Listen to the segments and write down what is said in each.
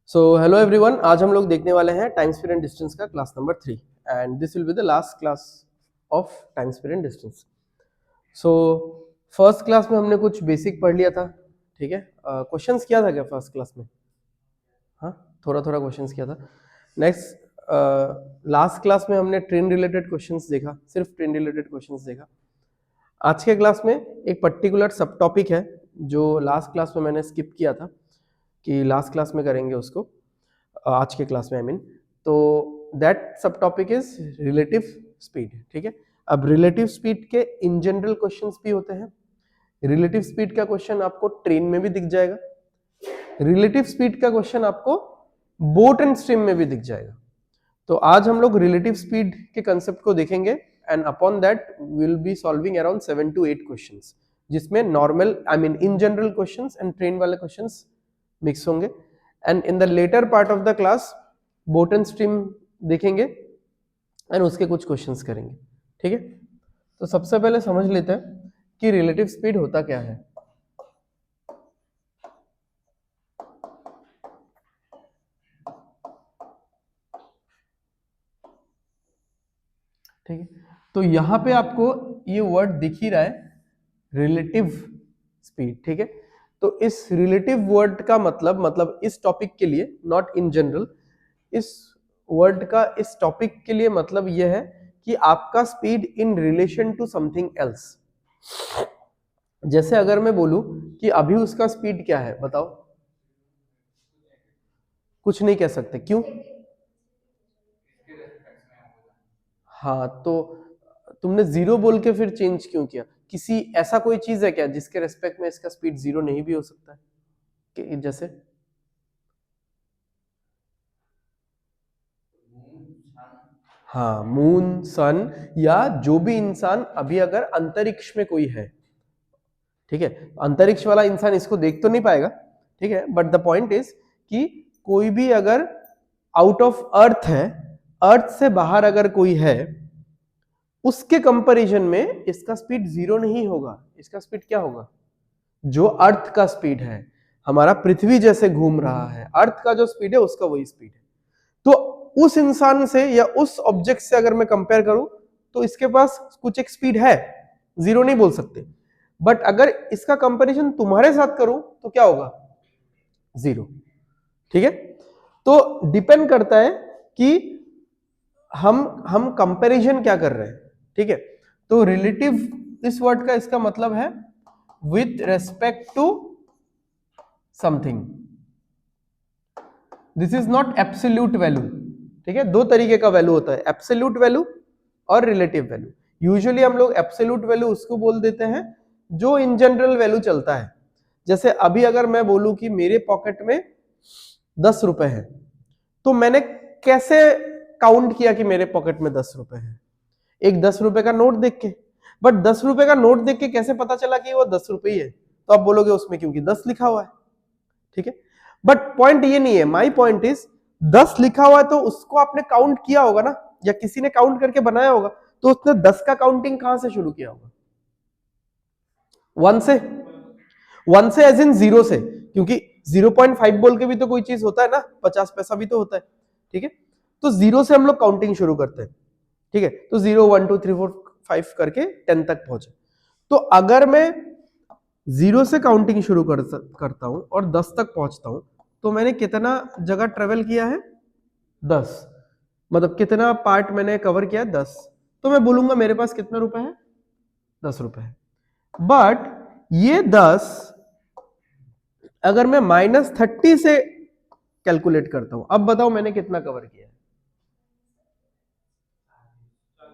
So hello everyone, आज हम लोग देखने वाले हैं टाइम स्पीड एंड डिस्टेंस का class number 3 and this will be the last class of time speed and distance. So first class में हमने कुछ बेसिक पढ़ लिया था, ठीक है। क्वेश्चंस किया था क्या फर्स्ट क्लास में? हाँ, थोड़ा थोड़ा क्वेश्चंस किया था। नेक्स्ट लास्ट क्लास में हमने ट्रेन रिलेटेड क्वेश्चंस देखा, सिर्फ ट्रेन रिलेटेड क्वेश्चंस देखा। आज के क्लास में एक पर्टिकुलर सब टॉपिक है जो लास्ट क्लास में मैंने स्किप किया था कि लास्ट क्लास में करेंगे उसको, आज के क्लास में आई मीन। तो दैट सब टॉपिक इज रिलेटिव स्पीड, ठीक है। अब रिलेटिव स्पीड के इन जनरल क्वेश्चंस भी होते हैं। रिलेटिव स्पीड का क्वेश्चन आपको ट्रेन में भी दिख जाएगा, रिलेटिव स्पीड का क्वेश्चन आपको बोट एंड स्ट्रीम में भी दिख जाएगा। तो आज हम लोग रिलेटिव स्पीड के कंसेप्ट को देखेंगे and upon that will be solving around 7 to 8 questions, जिसमें normal I mean in general questions and train वाले क्वेश्चंस मिक्स होंगे। And in the latter part of the class boat and stream देखेंगे and उसके कुछ questions करेंगे, ठीक है। तो सबसे पहले समझ लेते हैं कि रिलेटिव स्पीड होता क्या है। ठीक है, तो यहां पे आपको ये वर्ड दिख ही रहा है, रिलेटिव स्पीड, ठीक है। तो इस रिलेटिव वर्ड का मतलब इस टॉपिक के लिए, नॉट इन जनरल, इस वर्ड का इस टॉपिक के लिए मतलब यह है कि आपका speed in relation to something else. जैसे अगर मैं बोलूं कि अभी उसका स्पीड क्या है, बताओ। कुछ नहीं कह सकते, क्यों? हाँ, तो तुमने जीरो बोल के फिर चेंज क्यों किया? किसी ऐसा कोई चीज है क्या जिसके रेस्पेक्ट में इसका स्पीड जीरो नहीं भी हो सकता है? जैसे हाँ, मून, सन, या जो भी इंसान अभी अगर अंतरिक्ष में कोई है, ठीक है। अंतरिक्ष वाला इंसान इसको देख तो नहीं पाएगा, ठीक है, बट द पॉइंट इज कि कोई भी अगर आउट ऑफ अर्थ है, अर्थ से बाहर अगर कोई है, उसके कंपैरिजन में इसका स्पीड जीरो नहीं होगा। इसका स्पीड क्या होगा? जो अर्थ का स्पीड है, हमारा पृथ्वी जैसे घूम रहा है, अर्थ का जो स्पीड है उसका वही स्पीड है। तो उस इंसान से या उस ऑब्जेक्ट से अगर मैं कंपेयर करूं तो इसके पास कुछ एक स्पीड है, जीरो नहीं बोल सकते। बट अगर इसका कंपैरिजन तुम्हारे साथ करूं तो क्या होगा? जीरो, ठीक है। तो डिपेंड करता है कि हम कंपैरिजन क्या कर रहे हैं, ठीक है। तो रिलेटिव इस वर्ड का इसका मतलब है with respect to something. This is not absolute value, ठीक है। दो तरीके का वैल्यू होता है, एब्सोल्यूट वैल्यू और रिलेटिव वैल्यू। यूजुअली हम लोग एब्सोल्यूट वैल्यू उसको बोल देते हैं जो इन जनरल वैल्यू चलता है। जैसे अभी अगर मैं बोलूं कि मेरे पॉकेट में 10 रुपए है, तो मैंने कैसे काउंट किया कि मेरे पॉकेट में 10 रुपए है? एक 10 रुपए का नोट देख के। बट 10 रुपए का नोट देख के कैसे पता चला कि वो 10 रुपए ही है? तो आप बोलोगे उसमें क्योंकि 10 लिखा हुआ है, ठीक है। बट पॉइंट ये नहीं है, माई पॉइंट इज 10 लिखा हुआ है तो उसको आपने काउंट किया होगा ना, या किसी ने काउंट करके बनाया होगा, तो उसने 10 का काउंटिंग कहां से शुरू किया होगा? 1 से। 1 से एज इन जीरो से, क्योंकि 0.5 बोल के भी तो कोई चीज होता है ना, 50 पैसा भी तो होता है, ठीक है। तो जीरो से हम लोग काउंटिंग शुरू करते हैं, ठीक है। तो 0 1 2 3 4 5 करके 10 तक पहुंचे। तो अगर मैं जीरो से काउंटिंग शुरू करता हूं और 10 तक पहुंचता हूं, तो मैंने कितना जगह ट्रेवल किया है? 10। मतलब कितना पार्ट मैंने कवर किया है? 10। तो मैं बोलूंगा मेरे पास कितना रुपए है? 10 रुपए है। बट ये 10 अगर मैं -30 से कैलकुलेट करता हूं, अब बताओ मैंने कितना कवर किया है?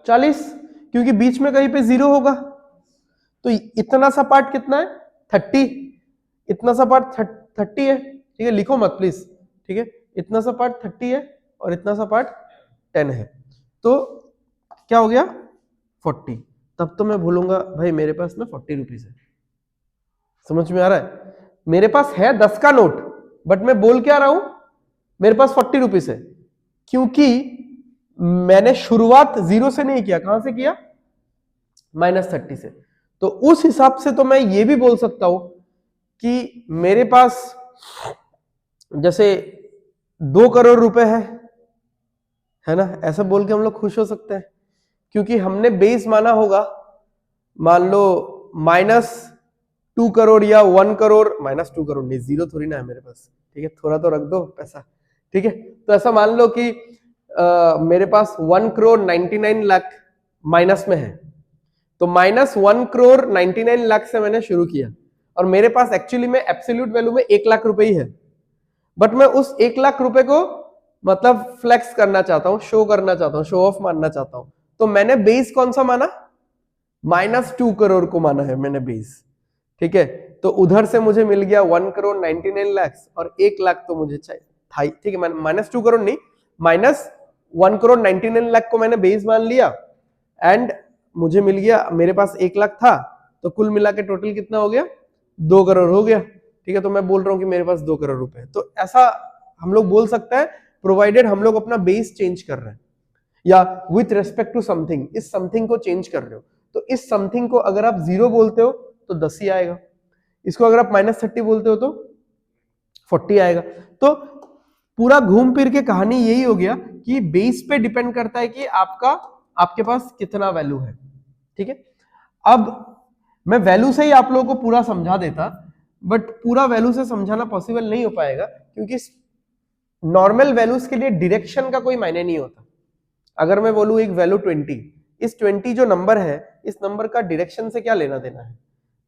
40, क्योंकि बीच में कहीं पे जीरो होगा। तो इतना सा पार्ट कितना है? 30। इतना सा पार्ट 30 है, ठीक है। लिखो मत प्लीज, ठीक है। इतना सा पार्ट 30 है और इतना सा पार्ट 10 है, तो क्या हो गया? 40। तब तो मैं बोलूंगा भाई मेरे पास ना 40 रुपीज है। समझ में आ रहा है? मेरे पास है 10 का नोट, बट मैं बोल क्या रहा हूं? मेरे पास 40 रुपीज है, क्योंकि मैंने शुरुआत जीरो से नहीं किया। कहां से किया? -30 से। तो उस हिसाब से तो मैं ये भी बोल सकता हूं कि मेरे पास, जैसे 2 करोड़ रुपए है ना, ऐसा बोल के हम लोग खुश हो सकते हैं, क्योंकि हमने बेस माना होगा, मान लो -2 करोड़ या 1 करोड़, -2 करोड़ नहीं, जीरो थोड़ी ना है मेरे पास, ठीक है, थोड़ा तो रख दो पैसा, ठीक है। तो ऐसा मान लो कि मेरे पास 1,99,00,000 माइनस में है, तो -1,99,00,000 से मैंने शुरू किया, और मेरे पास एक्चुअली में एब्सोल्यूट वैल्यू में 1,00,000 रुपए ही है, बट मैं उस 1,00,000 रुपए को मतलब फ्लेक्स करना चाहता हूं, शो करना चाहता हूं, शो ऑफ मानना चाहता हूं, तो मैंने बेस कौन सा माना, -2 करोड़ को माना है मैंने बेस, ठीक है। तो उधर से मुझे मिल गया 1,99,00,000 और 1,00,000 तो मुझे चाहिए था, ठीक है, -2 करोड़ नहीं, -1,99,00,000 को मैंने बेस मान लिया, एंड मुझे मिल गया, मेरे पास 1,00,000 था, तो कुल मिला के टोटल कितना हो गया, 2 करोड़ हो गया, ठीक है। तो मैं बोल रहा हूं कि मेरे पास 2 करोड़ रुपए, तो ऐसा हम लोग बोल सकते हैं, प्रोवाइडेड हम लोग अपना बेस चेंज कर रहे हैं, या विथ रेस्पेक्ट टू समथिंग, इस समथिंग को चेंज कर रहे हो, तो इस समथिंग को अगर आप 0 बोलते हो तो 10 ही आएगा, इसको अगर आप -30 बोलते हो तो 40 आएगा। तो पूरा घूम फिर के कहानी यही हो गया कि बेस पे डिपेंड करता है कि आपके पास कितना वैल्यू है, ठीक है। अब मैं वैल्यू से ही आप लोगों को पूरा समझा देता, बट पूरा वैल्यू से समझाना पॉसिबल नहीं हो पाएगा, क्योंकि नॉर्मल वैल्यूज के लिए डायरेक्शन का कोई मायने नहीं होता। अगर मैं बोलूं एक वैल्यू 20, इस 20 जो नंबर है, इस नंबर का डायरेक्शन से क्या लेना देना है,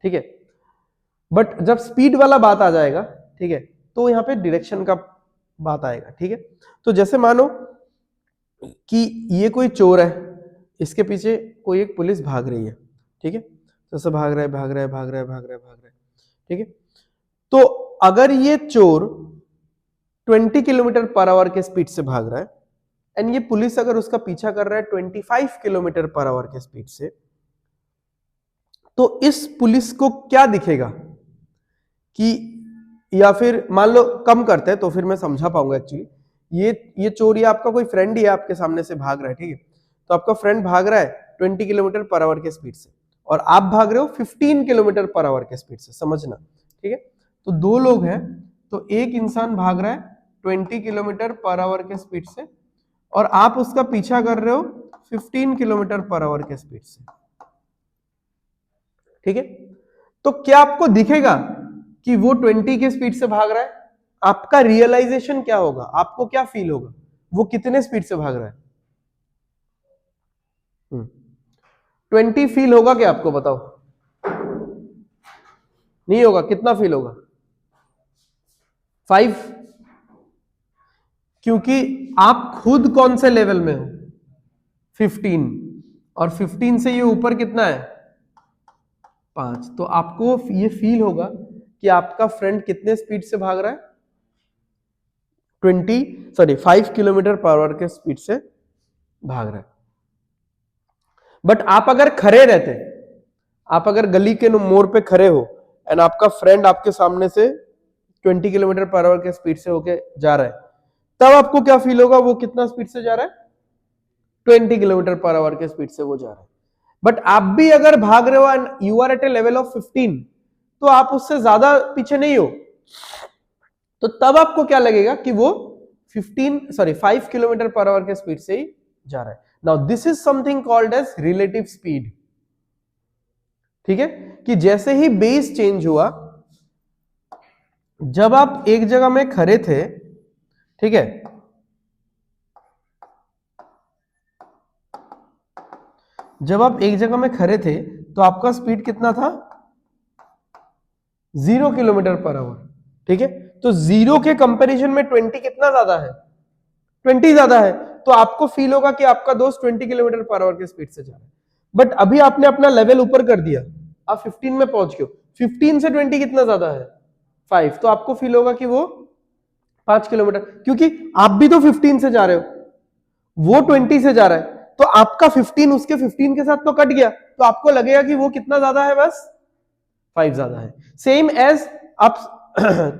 ठीक है। बट जब स्पीड वाला बात आ जाएगा, ठीक है, तो यहाँ पे डायरेक्शन का बात आएगा, ठीक है। तो जैसे मानो कि ये कोई चोर है, इसके पीछे कोई एक पुलिस भाग रही है, ठीक है, जैसे भाग रहा है भाग रहा है भाग रहा है भाग रहा है भाग रहा है, ठीक है। तो अगर ये चोर 20 किलोमीटर पर आवर के स्पीड से भाग रहा है, एंड ये पुलिस अगर उसका पीछा कर रहा है 25 किलोमीटर पर आवर के स्पीड से, तो इस पुलिस को क्या दिखेगा कि, या फिर मान लो कम करते हैं तो फिर मैं समझा पाऊंगा एक्चुअली, ये चोर या आपका कोई फ्रेंड ही है, आपके सामने से भाग रहा है, ठीक है, तो आपका फ्रेंड भाग रहा है 20 किलोमीटर पर आवर के स्पीड से, और आप भाग रहे हो 15 किलोमीटर पर आवर के स्पीड से, समझना, ठीक है। तो दो लोग हैं, तो एक इंसान भाग रहा है 20 किलोमीटर पर आवर के स्पीड से, और आप उसका पीछा कर रहे हो 15 किलोमीटर पर आवर के स्पीड से, ठीक है। तो क्या आपको दिखेगा कि वो 20 के स्पीड से भाग रहा है, आपका रियलाइजेशन क्या होगा, आपको क्या फील होगा, वो कितने स्पीड से भाग रहा है, 20 फील होगा क्या आपको, बताओ, नहीं होगा, कितना फील होगा, 5, क्योंकि आप खुद कौन से लेवल में हो, 15, और 15 से ये ऊपर कितना है, 5, तो आपको ये फील होगा कि आपका फ्रेंड कितने स्पीड से भाग रहा है, 5 किलोमीटर पर आवर के स्पीड से भाग रहा है। बट आप अगर खड़े रहते, आप अगर गली के मोड़ पे खड़े हो, एंड आपका फ्रेंड आपके सामने से 20 किलोमीटर पर आवर के स्पीड से होके जा रहा है, तब आपको क्या फील होगा, वो कितना स्पीड से जा रहा है, 20 किलोमीटर पर आवर के स्पीड से वो जा रहा है। बट आप भी अगर भाग रहे हो and you are at a level of 15, तो आप उससे ज्यादा पीछे नहीं हो, तो तब आपको क्या लगेगा कि वो 5 किलोमीटर पर आवर के स्पीड से ही जा रहा है। Now this is something called as relative speed, ठीक है, कि जैसे ही बेस चेंज हुआ, जब आप एक जगह में खड़े थे, ठीक है, जब आप एक जगह में खड़े थे तो आपका स्पीड कितना था, 0 किलोमीटर पर आवर, ठीक है। तो 0 के कंपैरिजन में 20 कितना ज्यादा है, 20 ज्यादा है, तो आपको फील होगा कि आपका दोस्त 20 किलोमीटर पर आवर के स्पीड से जा रहा है। बट अभी आपने अपना लेवल ऊपर कर दिया, आप 15 में पहुंच गए, 15 से 20 कितना ज्यादा है, 5, तो आपको फील होगा कि वो 5 किलोमीटर, क्योंकि आप भी तो 15 से जा रहे हो, वो 20 से जा रहा है, तो आपका 15 उसके 15 के साथ तो कट गया, तो आपको लगेगा कि वो कितना ज्यादा है, बस 5 ज्यादा है। सेम एज आप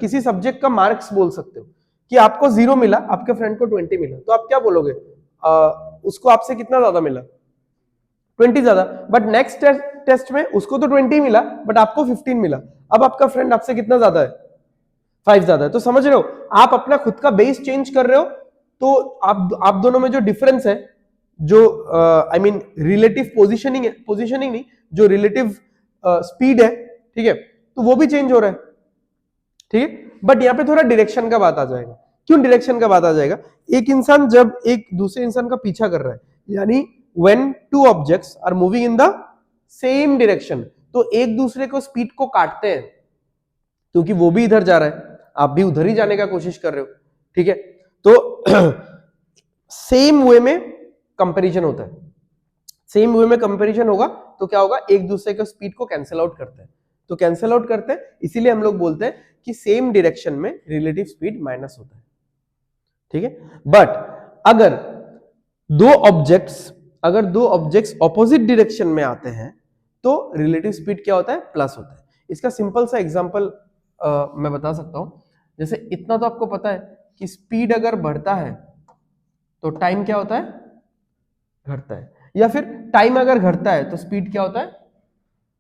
किसी सब्जेक्ट का मार्क्स बोल सकते हो कि आपको 0 मिला, आपके फ्रेंड को 20 मिला, तो आप क्या बोलोगे, उसको आपसे कितना ज्यादा मिला, 20 ज्यादा। बट नेक्स्ट टेस्ट में उसको तो 20 मिला, बट आपको 15 मिला, अब आपका फ्रेंड आपसे कितना ज्यादा है, 5 ज्यादा है। तो समझ रहे हो, आप अपना खुद का बेस चेंज कर रहे हो, तो आप दोनों में जो डिफरेंस है, जो आई मीन रिलेटिव पोजीशनिंग है, पोजीशनिंग नहीं, जो रिलेटिव स्पीड है, ठीक है, तो वो भी चेंज हो रहा है, ठीक है। बट यहाँ पे थोड़ा डायरेक्शन का बात आ जाएगा। क्यों डायरेक्शन का बात आ जाएगा? एक इंसान जब एक दूसरे इंसान का पीछा कर रहा है, यानी when two objects are moving in the same direction, तो एक दूसरे को स्पीड को काटते हैं, क्योंकि वो भी इधर जा रहा है, आप भी उधर ही जाने का कोशिश कर रहे हो, ठीक है। तो सेम वे में कंपैरिजन होता है। सेम वे में कंपैरिजन होगा तो क्या होगा, एक दूसरे के स्पीड को कैंसिल आउट करते हैं, तो कैंसिल आउट करते हैं, इसीलिए हम लोग बोलते हैं कि सेम डायरेक्शन में रिलेटिव स्पीड माइनस होता है, ठीक है। बट अगर दो ऑब्जेक्ट्स ऑपोजिट डायरेक्शन में आते हैं तो रिलेटिव स्पीड क्या होता है, प्लस होता है। इसका सिंपल सा एग्जांपल मैं बता सकता हूं। जैसे इतना तो आपको पता है कि स्पीड अगर बढ़ता है तो टाइम क्या होता है, घटता है, या फिर टाइम अगर घटता है तो स्पीड क्या होता है,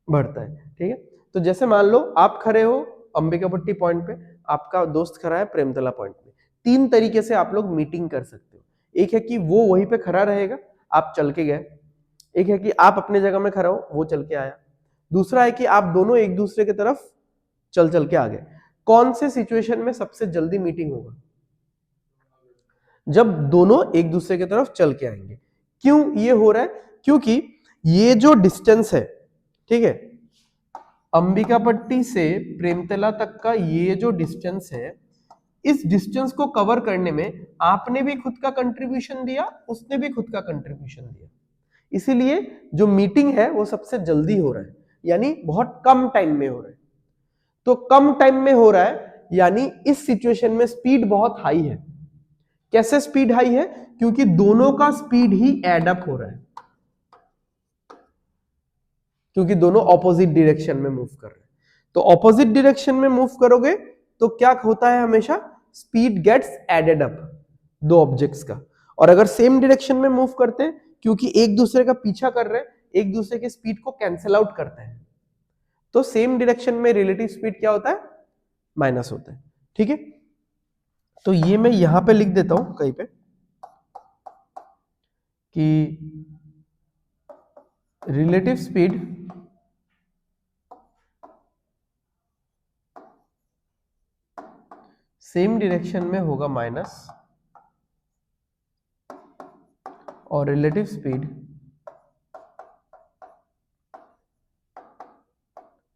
बढ़ता है, ठीक है। तो जैसे मान लो आप खड़े हो अंबिकापट्टी पॉइंट पे, आपका दोस्त खड़ा है प्रेमतला पॉइंट पे। 3 तरीके से आप लोग मीटिंग कर सकते हो। एक है कि वो वहीं पे खड़ा रहेगा, आप चल के गए। एक है कि आप अपने जगह में खड़ा हो, वो चल के आया। दूसरा है कि आप दोनों एक दूसरे की तरफ चल चल के आ गए। कौन से सिचुएशन में सबसे जल्दी मीटिंग होगा? जब दोनों एक दूसरे की तरफ चल के आएंगे। क्यों ये हो रहा है? क्योंकि ये जो डिस्टेंस है, ठीक है, अंबिकापट्टी से प्रेमतला तक का ये जो डिस्टेंस है, इस डिस्टेंस को कवर करने में आपने भी खुद का कंट्रीब्यूशन दिया, उसने भी खुद का कंट्रीब्यूशन दिया, इसीलिए जो मीटिंग है वो सबसे जल्दी हो रहा है, यानी बहुत कम टाइम में हो रहा है। तो कम टाइम में हो रहा है यानी इस सिचुएशन में स्पीड बहुत हाई है। कैसे स्पीड हाई है? क्योंकि दोनों का स्पीड ही एड अप हो रहा है, क्योंकि दोनों ऑपोजिट डायरेक्शन में मूव कर रहे हैं। तो ऑपोजिट डायरेक्शन में मूव करोगे तो क्या होता है, हमेशा स्पीड गेट्स एडेड अप दो ऑब्जेक्ट्स का। और अगर सेम डायरेक्शन में मूव करते हैं, क्योंकि एक दूसरे का पीछा कर रहे हैं, एक दूसरे के स्पीड को कैंसिल आउट करते हैं, तो सेम डायरेक्शन में रिलेटिव स्पीड क्या होता है, माइनस होता है, ठीक है। तो ये मैं यहां पे लिख देता हूं कहीं पे कि रिलेटिव स्पीड सेम डायरेक्शन में होगा माइनस, और रिलेटिव स्पीड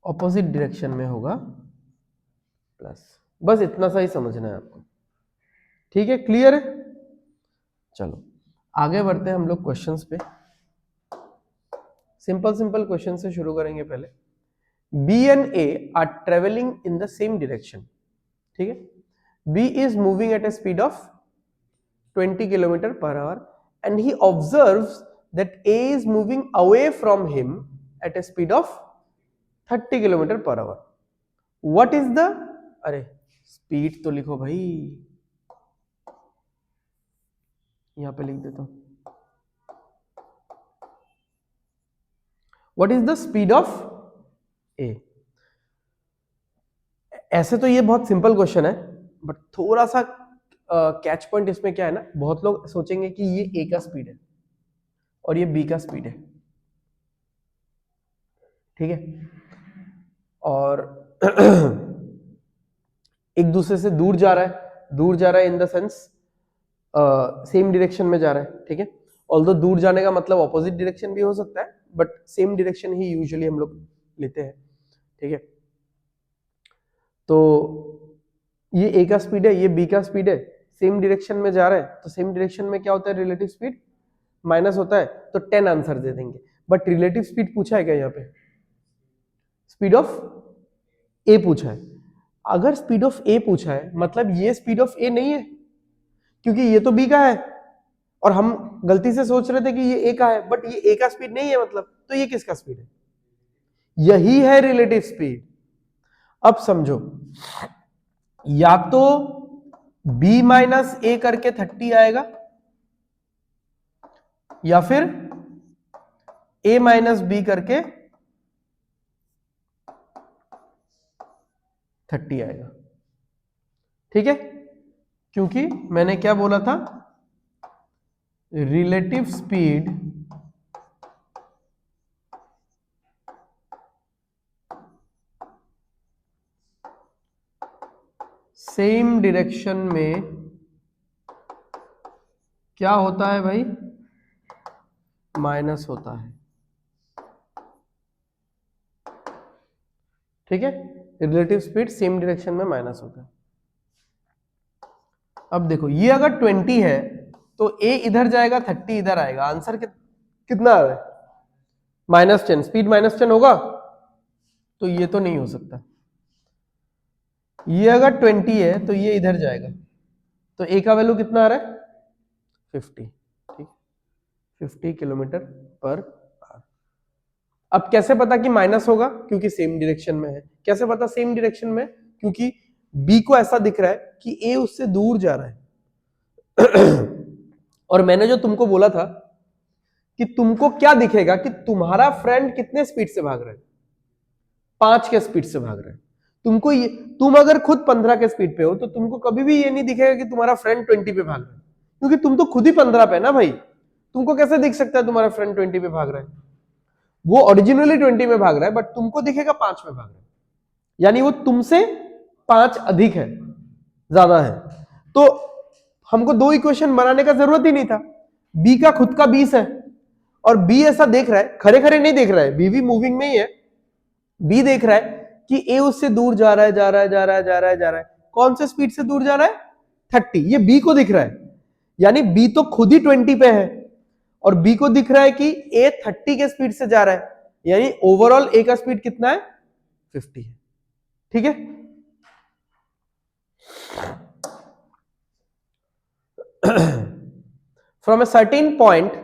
ऑपोजिट डायरेक्शन में होगा प्लस। बस इतना सा ही समझना है आपको, ठीक है, क्लियर है। चलो आगे बढ़ते हैं हम लोग क्वेश्चंस पे। सिंपल सिंपल क्वेश्चन से शुरू करेंगे पहले। B and A are travelling in the same direction, ठीक है। B is moving at a speed of 20 kilometre per hour and he observes that A is moving away from him at a speed of 30 kilometre per hour. What is the, अरे speed तो लिखो भाई, यहां पे लिख देता हूं, what is the speed of A. ऐसे तो ये बहुत सिंपल क्वेश्चन है, बट थोड़ा सा कैच पॉइंट इसमें क्या है ना, बहुत लोग सोचेंगे कि ये ए का स्पीड है और ये बी का स्पीड है, ठीक है, और एक दूसरे से दूर जा रहा है, दूर जा रहा है in the sense same direction में जा रहा है, ठीक है। ऑल्दो दूर जाने का मतलब ऑपोजिट डायरेक्शन भी हो सकता है, but same direction he usually हम लोग लेते हैं, ठीक है। तो ये ए का स्पीड है, ये बी का स्पीड है, सेम डायरेक्शन में जा रहा है, तो सेम डायरेक्शन में क्या होता है, रिलेटिव स्पीड माइनस होता है, तो 10 आंसर दे देंगे। बट रिलेटिव स्पीड पूछा है क्या यहाँ पे? स्पीड ऑफ ए पूछा है। अगर स्पीड ऑफ ए पूछा है मतलब ये स्पीड ऑफ ए नहीं है, क्योंकि ये तो बी का है और हम गलती से सोच रहे थे कि ये ए का है, बट ये ए का स्पीड नहीं है, मतलब तो ये किसका स्पीड है? यही है रिलेटिव स्पीड। अब समझो, या तो b माइनस ए करके 30 आएगा, या फिर a माइनस बी करके 30 आएगा। ठीक है, क्योंकि मैंने क्या बोला था, रिलेटिव स्पीड सेम डायरेक्शन में क्या होता है भाई, माइनस होता है। ठीक है, रिलेटिव स्पीड सेम डायरेक्शन में माइनस होता है। अब देखो ये अगर 20 है तो a इधर जाएगा, 30 इधर आएगा, आंसर कितना आ रहा है, -10। स्पीड -10 होगा, तो ये तो नहीं हो सकता। ये अगर 20 है तो ये इधर जाएगा, तो a का वैल्यू कितना आ रहा है, 50। ठीक, 50 किलोमीटर पर आवर। अब कैसे पता कि माइनस होगा, क्योंकि सेम डायरेक्शन में है। कैसे पता सेम डायरेक्शन में, क्योंकि b को ऐसा दिख रहा है कि a उससे दूर जा रहा है। और मैंने जो तुमको बोला था कि तुमको क्या दिखेगा कि तुम्हारा फ्रेंड कितने स्पीड से भाग रहा है, 5 के स्पीड से भाग रहा है। तुमको ये, तुम अगर खुद 15 के स्पीड पे हो तो तुमको कभी भी ये नहीं दिखेगा कि तुम्हारा फ्रेंड 20 पे भाग रहा है, क्योंकि तुम तो खुद ही 15 पे ना भाई। तुमको कैसे दिख सकता है तुम्हारा फ्रेंड 20 पे भाग रहा है, वो ओरिजिनली 20 में भाग रहा है, बट तुमको दिखेगा 5 में भाग रहा है, यानी वो तुमसे 5 अधिक है, ज्यादा है। तो हमको दो इक्वेशन बनाने का जरूरत ही नहीं था। बी का खुद का 20 है और बी ऐसा देख रहा है, खड़े खड़े नहीं देख रहा है, बी भी मूविंग में ही है। बी देख रहा है कि ए उससे दूर जा रहा है, जा रहा है, जा रहा है, जा रहा है, जा रहा है। कौन से स्पीड से दूर जा रहा है, 30। ये बी को दिख रहा है, यानी बी तो खुद ही 20 पे है और बी को दिख रहा है कि ए 30 के स्पीड से जा रहा है, यानी ओवरऑल ए का स्पीड कितना है, 50 है। ठीक है, from a certain point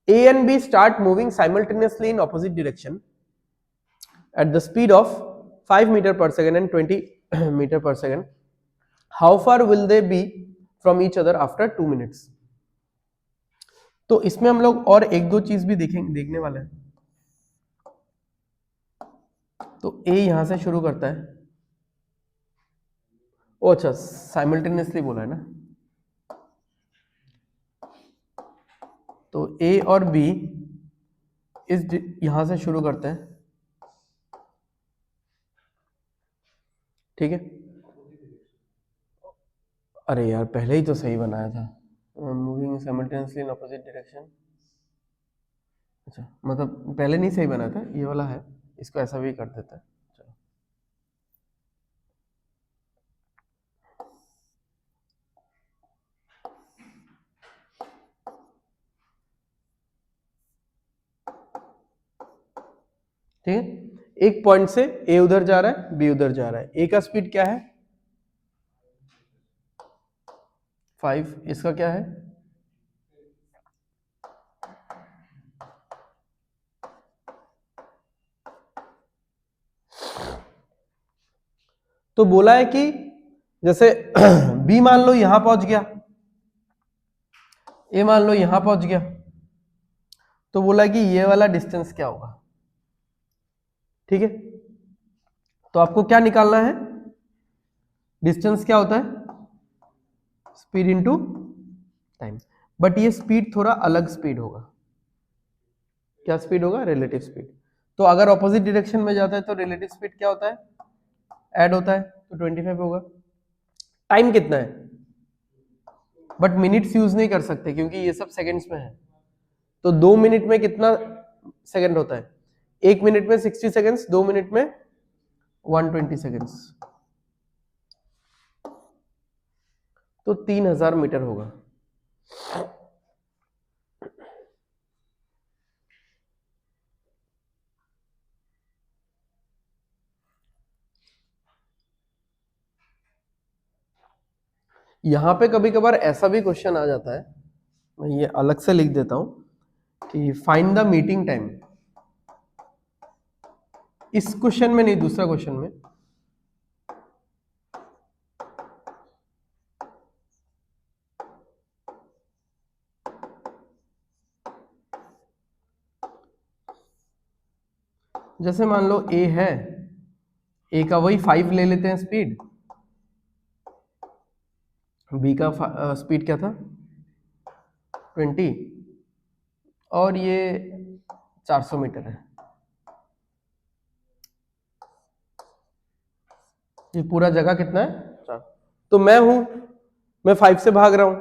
A and B start moving simultaneously in opposite direction at the speed of 5 meter per second and 20 meter per second. How far will they be from each other after 2 minutes? तो इसमें हम लोग और एक दो चीज भी देखने वाले हैं। तो A यहां से शुरू करता है, ओ अच्छा साइमल्टेनियसली बोला है ना, तो A और B इस यहां से शुरू करते हैं। ठीक है, अरे यार पहले ही तो सही बनाया था, moving simultaneously in opposite direction. अच्छा मतलब पहले नहीं सही बनाया था, ये वाला है, इसको ऐसा भी कर देता है। चलो ठीक है, एक पॉइंट से ए उधर जा रहा है, बी उधर जा रहा है। ए का स्पीड क्या है, 5। इसका क्या है, तो बोला है कि जैसे बी मान लो यहां पहुंच गया, ए मान लो यहां पहुंच गया, तो बोला कि ये वाला डिस्टेंस क्या होगा। ठीक है, तो आपको क्या निकालना है, डिस्टेंस क्या होता है, स्पीड इनटू टाइम। बट ये स्पीड थोड़ा अलग स्पीड होगा। क्या स्पीड होगा, रिलेटिव स्पीड। तो अगर ऑपोजिट डायरेक्शन में जाता है तो रिलेटिव स्पीड क्या होता है, ऐड होता है, तो 25 होगा। टाइम कितना है, बट मिनट्स यूज नहीं कर सकते क्योंकि ये सब सेकंड्स में है। तो 2 मिनट में कितना सेकंड होता है, 1 मिनट में 60 सेकंड्स, 2 मिनट में 120 सेकंड्स, तो 3000 मीटर होगा। यहां पे कभी कभार ऐसा भी क्वेश्चन आ जाता है, मैं ये अलग से लिख देता हूं कि फाइंड द मीटिंग टाइम। इस क्वेश्चन में नहीं, दूसरा क्वेश्चन में, जैसे मान लो ए है, ए का वही 5 ले लेते हैं स्पीड, बी का स्पीड क्या था 20 और ये 400 मीटर है। ये पूरा जगह कितना है? तो मैं 5 से भाग रहा हूं,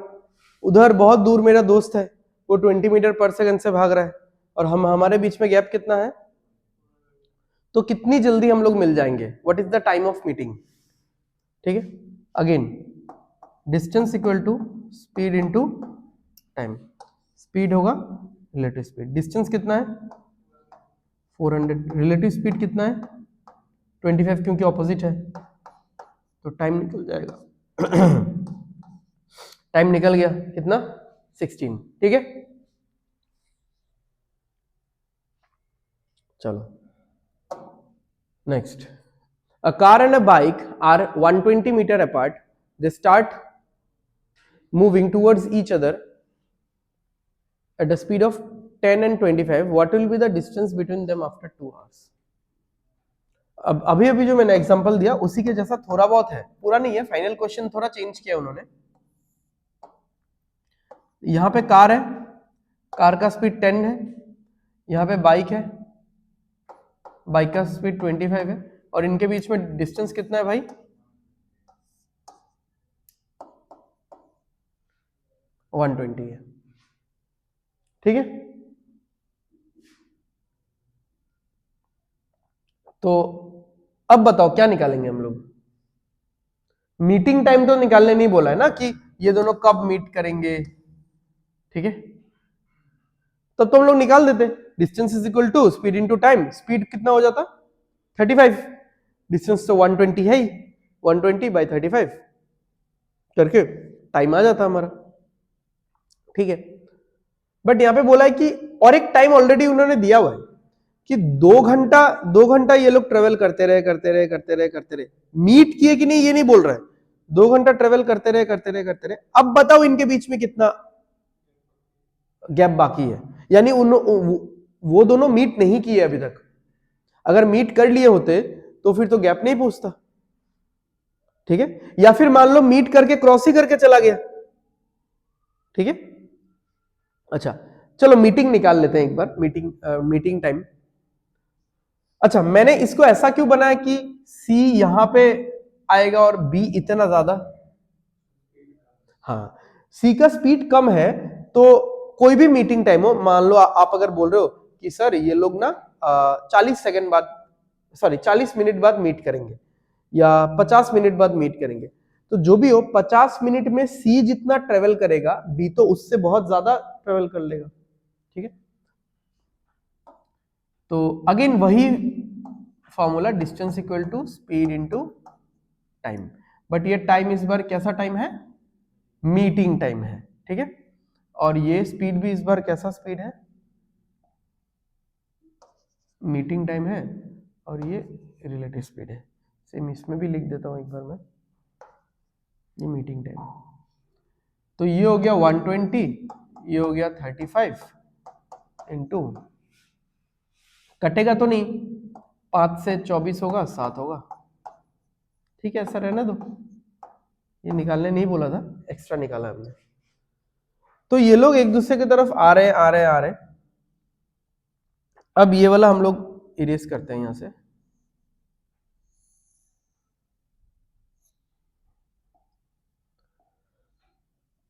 उधर बहुत दूर मेरा दोस्त है, वो 20 मीटर पर सेकंड से भाग रहा है, और हमारे बीच में गैप कितना है? तो कितनी जल्दी हम लोग मिल जाएंगे? What is the time of meeting? ठीक है, again distance equal to speed into time. Speed होगा रिलेटिव स्पीड। डिस्टेंस कितना है? 400। रिलेटिव स्पीड कितना है? 25, क्योंकि ऑपोजिट है, तो टाइम निकल जाएगा। टाइम निकल गया कितना? 16। ठीक है, चलो next. A car and a bike are 120 meter apart. They start moving towards each other at a speed of 10 and 25. What will be the distance between them after 2 hours? अब अभी जो मैंने एग्जांपल दिया उसी के जैसा थोड़ा बहुत है, पूरा नहीं है, फाइनल क्वेश्चन थोड़ा चेंज किया उन्होंने। यहाँ पे कार है, कार का स्पीड 10 है, यहाँ पे बाइक है, बाइक का स्पीड 25 है, और इनके बीच में डिस्टेंस कितना है भाई? 120 है। ठीक है, तो अब बताओ क्या निकालेंगे हम लोग? मीटिंग टाइम तो निकालने नहीं बोला है ना कि ये दोनों कब मीट करेंगे। ठीक है, तब तो हम लोग निकाल देते, distance is equal to speed into time. Speed कितना हो जाता? 35। डिस्टेंस तो 120 है ही, 120 बाई 35 करके टाइम आ जाता हमारा। ठीक है, बट यहां पे बोला है कि और एक टाइम ऑलरेडी उन्होंने दिया हुआ है कि 2 घंटा ये लोग ट्रेवल करते रहे। मीट किए कि नहीं ये नहीं बोल रहा है, 2 घंटा ट्रेवल करते रहे। अब बताओ इनके बीच में कितना गैप बाकी है? यानी वो दोनों मीट नहीं किए अभी तक। अगर मीट कर लिए होते तो फिर तो गैप नहीं पूछता। ठीक है, या फिर मान लो मीट करके क्रॉस ही करके चला गया। ठीक है, अच्छा चलो मीटिंग निकाल लेते हैं एक बार, मीटिंग टाइम। अच्छा, मैंने इसको ऐसा क्यों बनाया कि C यहां पे आएगा और B इतना ज्यादा? हाँ, C का स्पीड कम है, तो कोई भी मीटिंग टाइम हो, मान लो आप अगर बोल रहे हो कि सर ये लोग ना 40 मिनट बाद मीट करेंगे या 50 मिनट बाद मीट करेंगे, तो जो भी हो 50 मिनट में C जितना ट्रेवल करेगा B तो उससे बहुत ज्यादा ट्रेवल कर लेगा। ठीक है, तो अगेन वही formula, distance equal to speed into time, but ये टाइम इस बार कैसा टाइम है? मीटिंग टाइम है। ठीक है, और ये स्पीड भी इस बार कैसा स्पीड है? मीटिंग टाइम है, और ये रिलेटिव स्पीड है। सेम इसमें भी लिख देता हूं एक बार मैं, ये मीटिंग टाइम। तो ये हो गया 120, ये हो गया 35 इंटू, कटेगा तो नहीं, 5 से 24 होगा, 7 होगा। ठीक है, ऐसा रहने दो, ये निकालने नहीं बोला था, एक्स्ट्रा निकाला हमने। तो ये लोग एक दूसरे की तरफ आ रहे। अब ये वाला हम लोग इरेज करते हैं यहां से।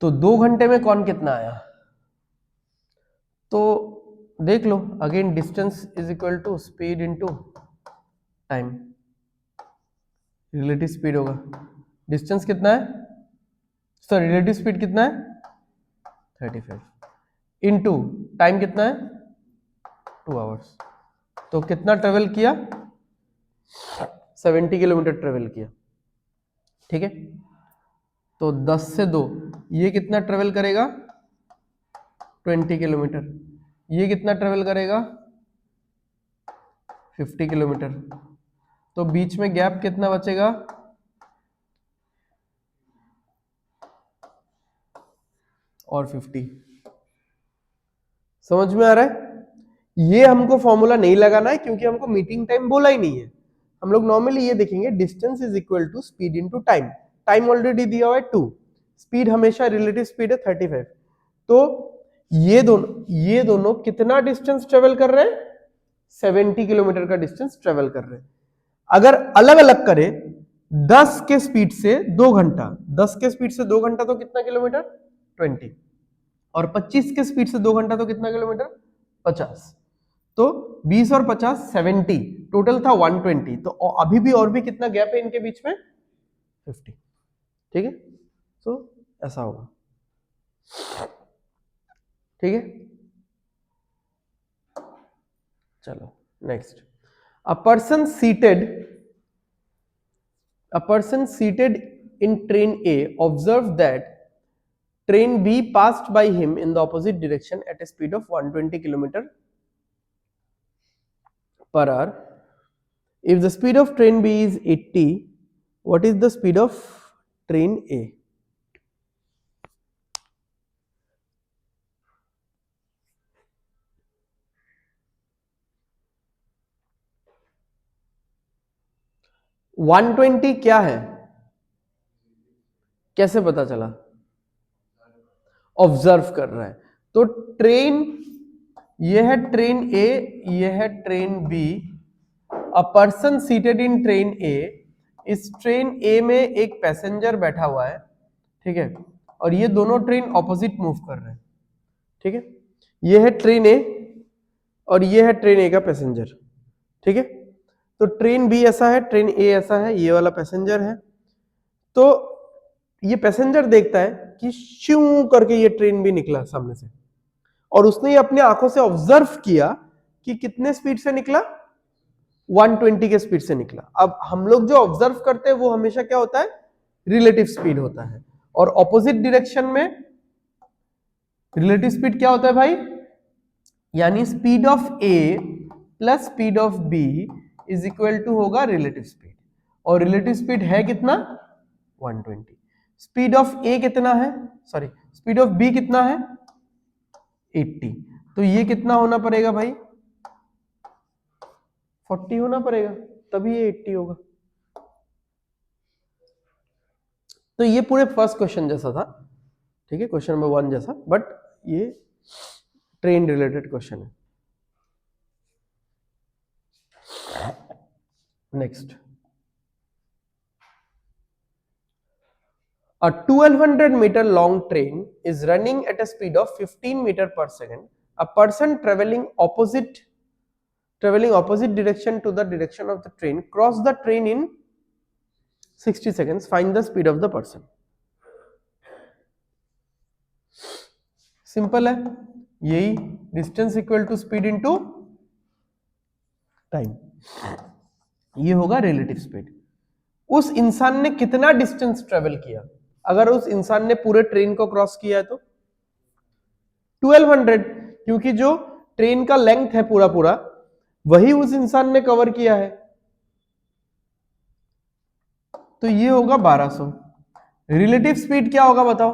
तो 2 घंटे में कौन कितना आया? तो देख लो, again distance is equal to speed into time. Relative speed होगा, डिस्टेंस कितना है, सॉरी रिलेटिव स्पीड कितना है? 35 इनटू टाइम कितना है? 2 आवर्स। तो कितना ट्रेवल किया? 70 किलोमीटर ट्रेवल किया। ठीक है, तो 10 से 2 ये कितना ट्रेवल करेगा? 20 किलोमीटर। ये कितना ट्रेवल करेगा? 50 किलोमीटर। तो बीच में गैप कितना बचेगा? और 50। समझ में आ रहा है? ये हमको फॉर्मूला नहीं लगाना है क्योंकि हमको मीटिंग टाइम बोला ही नहीं है। हम लोग नॉर्मली ये देखेंगे, distance is equal to speed into time. Time already दिया हुआ है 2, स्पीड हमेशा रिलेटिव स्पीड है 35। तो ये दोनों कितना डिस्टेंस ट्रेवल कर रहे हैं? 70 किलोमीटर का डिस्टेंस ट्रेवल कर रहे हैं। अगर अलग अलग करें 10 के स्पीड से 2 घंटा, 10 के स्पीड से 2 घंटा तो कितना किलोमीटर? 20। और 25 के स्पीड से 2 घंटा तो कितना किलोमीटर? 50। तो 20 और 50 70, टोटल था 120। तो अभी भी और भी कितना गैप है इनके बीच में? 50। ठीक है, तो ऐसा होगा। ठीक है, चलो next. A person seated in train A observed that train B passed by him in the opposite direction at a speed of 120 km per hour. If the speed of train B is 80, what is the speed of train A? One 120 क्या है, कैसे पता चला? Observe कर रहा है। तो train, ये है ट्रेन ए, ये है train B. A person seated in train A, इस ट्रेन ए में एक पैसेंजर बैठा हुआ है, ठीक है, और ये दोनों ट्रेन ऑपोजिट मूव कर रहे हैं। ठीक है, ये है ट्रेन ए और ये है ट्रेन ए का पैसेंजर। ठीक है, तो ट्रेन बी ऐसा है, ट्रेन ए ऐसा है, ये वाला पैसेंजर है। तो ये पैसेंजर देखता है कि श्यू करके ये ट्रेन भी निकला सामने से, और उसने ये अपने आंखों से ऑब्जर्व किया कि कितने स्पीड से निकला? 120 के स्पीड से निकला। अब हम लोग जो ऑब्जर्व करते हैं वो हमेशा क्या होता है? रिलेटिव स्पीड होता है। और ऑपोजिट डायरेक्शन में रिलेटिव स्पीड क्या होता है भाई? यानी speed of A plus speed of B is equal to होगा रिलेटिव स्पीड। और रिलेटिव स्पीड है कितना? 120। स्पीड ऑफ ए कितना है? सॉरी, स्पीड ऑफ बी कितना है? 80। तो ये कितना होना पड़ेगा भाई? 40 होना पड़ेगा, तभी ये 80 होगा। तो ये पूरे फर्स्ट क्वेश्चन जैसा था, ठीक है, क्वेश्चन नंबर 1 जैसा, बट ये ट्रेन रिलेटेड क्वेश्चन है। Next, a 1200 meter long train is running at a speed of 15 meter per second. A person traveling opposite direction to the direction of the train cross the train in 60 seconds. Find the speed of the person. Simple है, यही distance equal to speed into time, ये होगा relative speed. उस इंसान ने कितना distance travel किया? अगर उस इंसान ने पूरे ट्रेन को क्रॉस किया है तो 1200, क्योंकि जो ट्रेन का लेंथ है पूरा पूरा वही उस इंसान ने कवर किया है, तो ये होगा 1200। रिलेटिव स्पीड क्या होगा बताओ?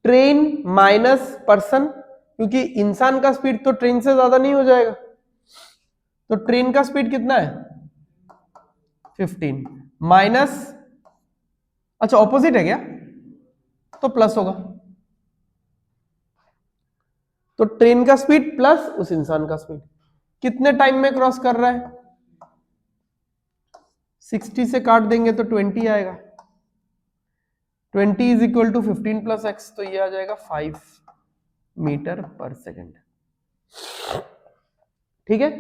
ट्रेन माइनस पर्सन, क्योंकि इंसान का स्पीड तो ट्रेन से ज्यादा नहीं हो जाएगा, तो ट्रेन का स्पीड कितना है? 15 माइनस, अच्छा ऑपोजिट है क्या, तो प्लस होगा। तो ट्रेन का स्पीड प्लस उस इंसान का स्पीड, कितने टाइम में क्रॉस कर रहा है? 60 से काट देंगे तो 20 आएगा। 20 is equal to 15 plus X, तो ये आ जाएगा 5 मीटर पर सेकेंड। ठीक है,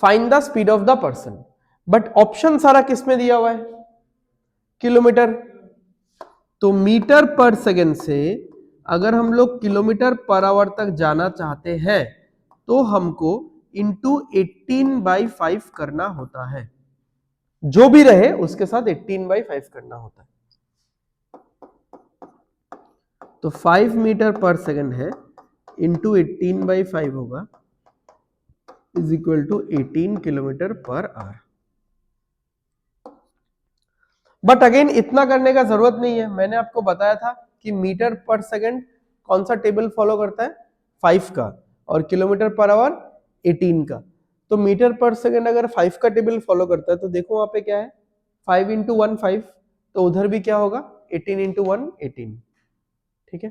find the speed of the person. But option सारा किस में दिया हुआ है? किलोमीटर। तो मीटर पर सेकेंड से अगर हम लोग किलोमीटर पर आवर तक जाना चाहते हैं तो हमको इंटू 18/5 करना होता है, जो भी रहे उसके साथ 18/5 करना होता है। तो 5 मीटर पर सेकेंड है, इंटू 18/5 होगा, is equal to 18 kilometre per hour. But again इतना करने का जरूरत नहीं है, मैंने आपको बताया था कि मीटर पर सेकेंड कौन सा टेबल फॉलो करता है? 5 का, और किलोमीटर पर आवर 18 का। तो मीटर पर सेकेंड अगर 5 का टेबल फॉलो करता है तो देखो वहां पे क्या है, 5 इंटू 1 5, तो उधर भी क्या होगा 18 इंटू 1 18, ठीक है।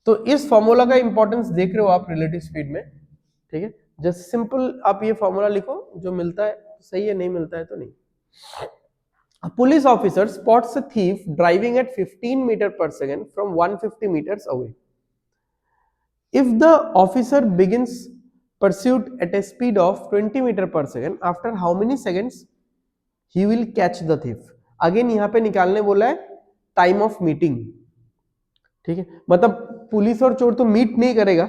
तो इस फॉर्मूला का इंपॉर्टेंस देख रहे हो आप रिलेटिव स्पीड में, ठीक है। जस्ट सिंपल आप ये फॉर्मूला लिखो, जो मिलता है तो सही है, नहीं मिलता है तो नहीं। A police officer spots a thief driving at 15 meter per second from 150 meters away. If the officer begins pursuit at a speed of 20 meter per second, after how many seconds he will catch the thief? Again यहाँ पे निकालने बोला है time of meeting, ठीक है। मतलब police और चोर तो मीट नहीं करेगा,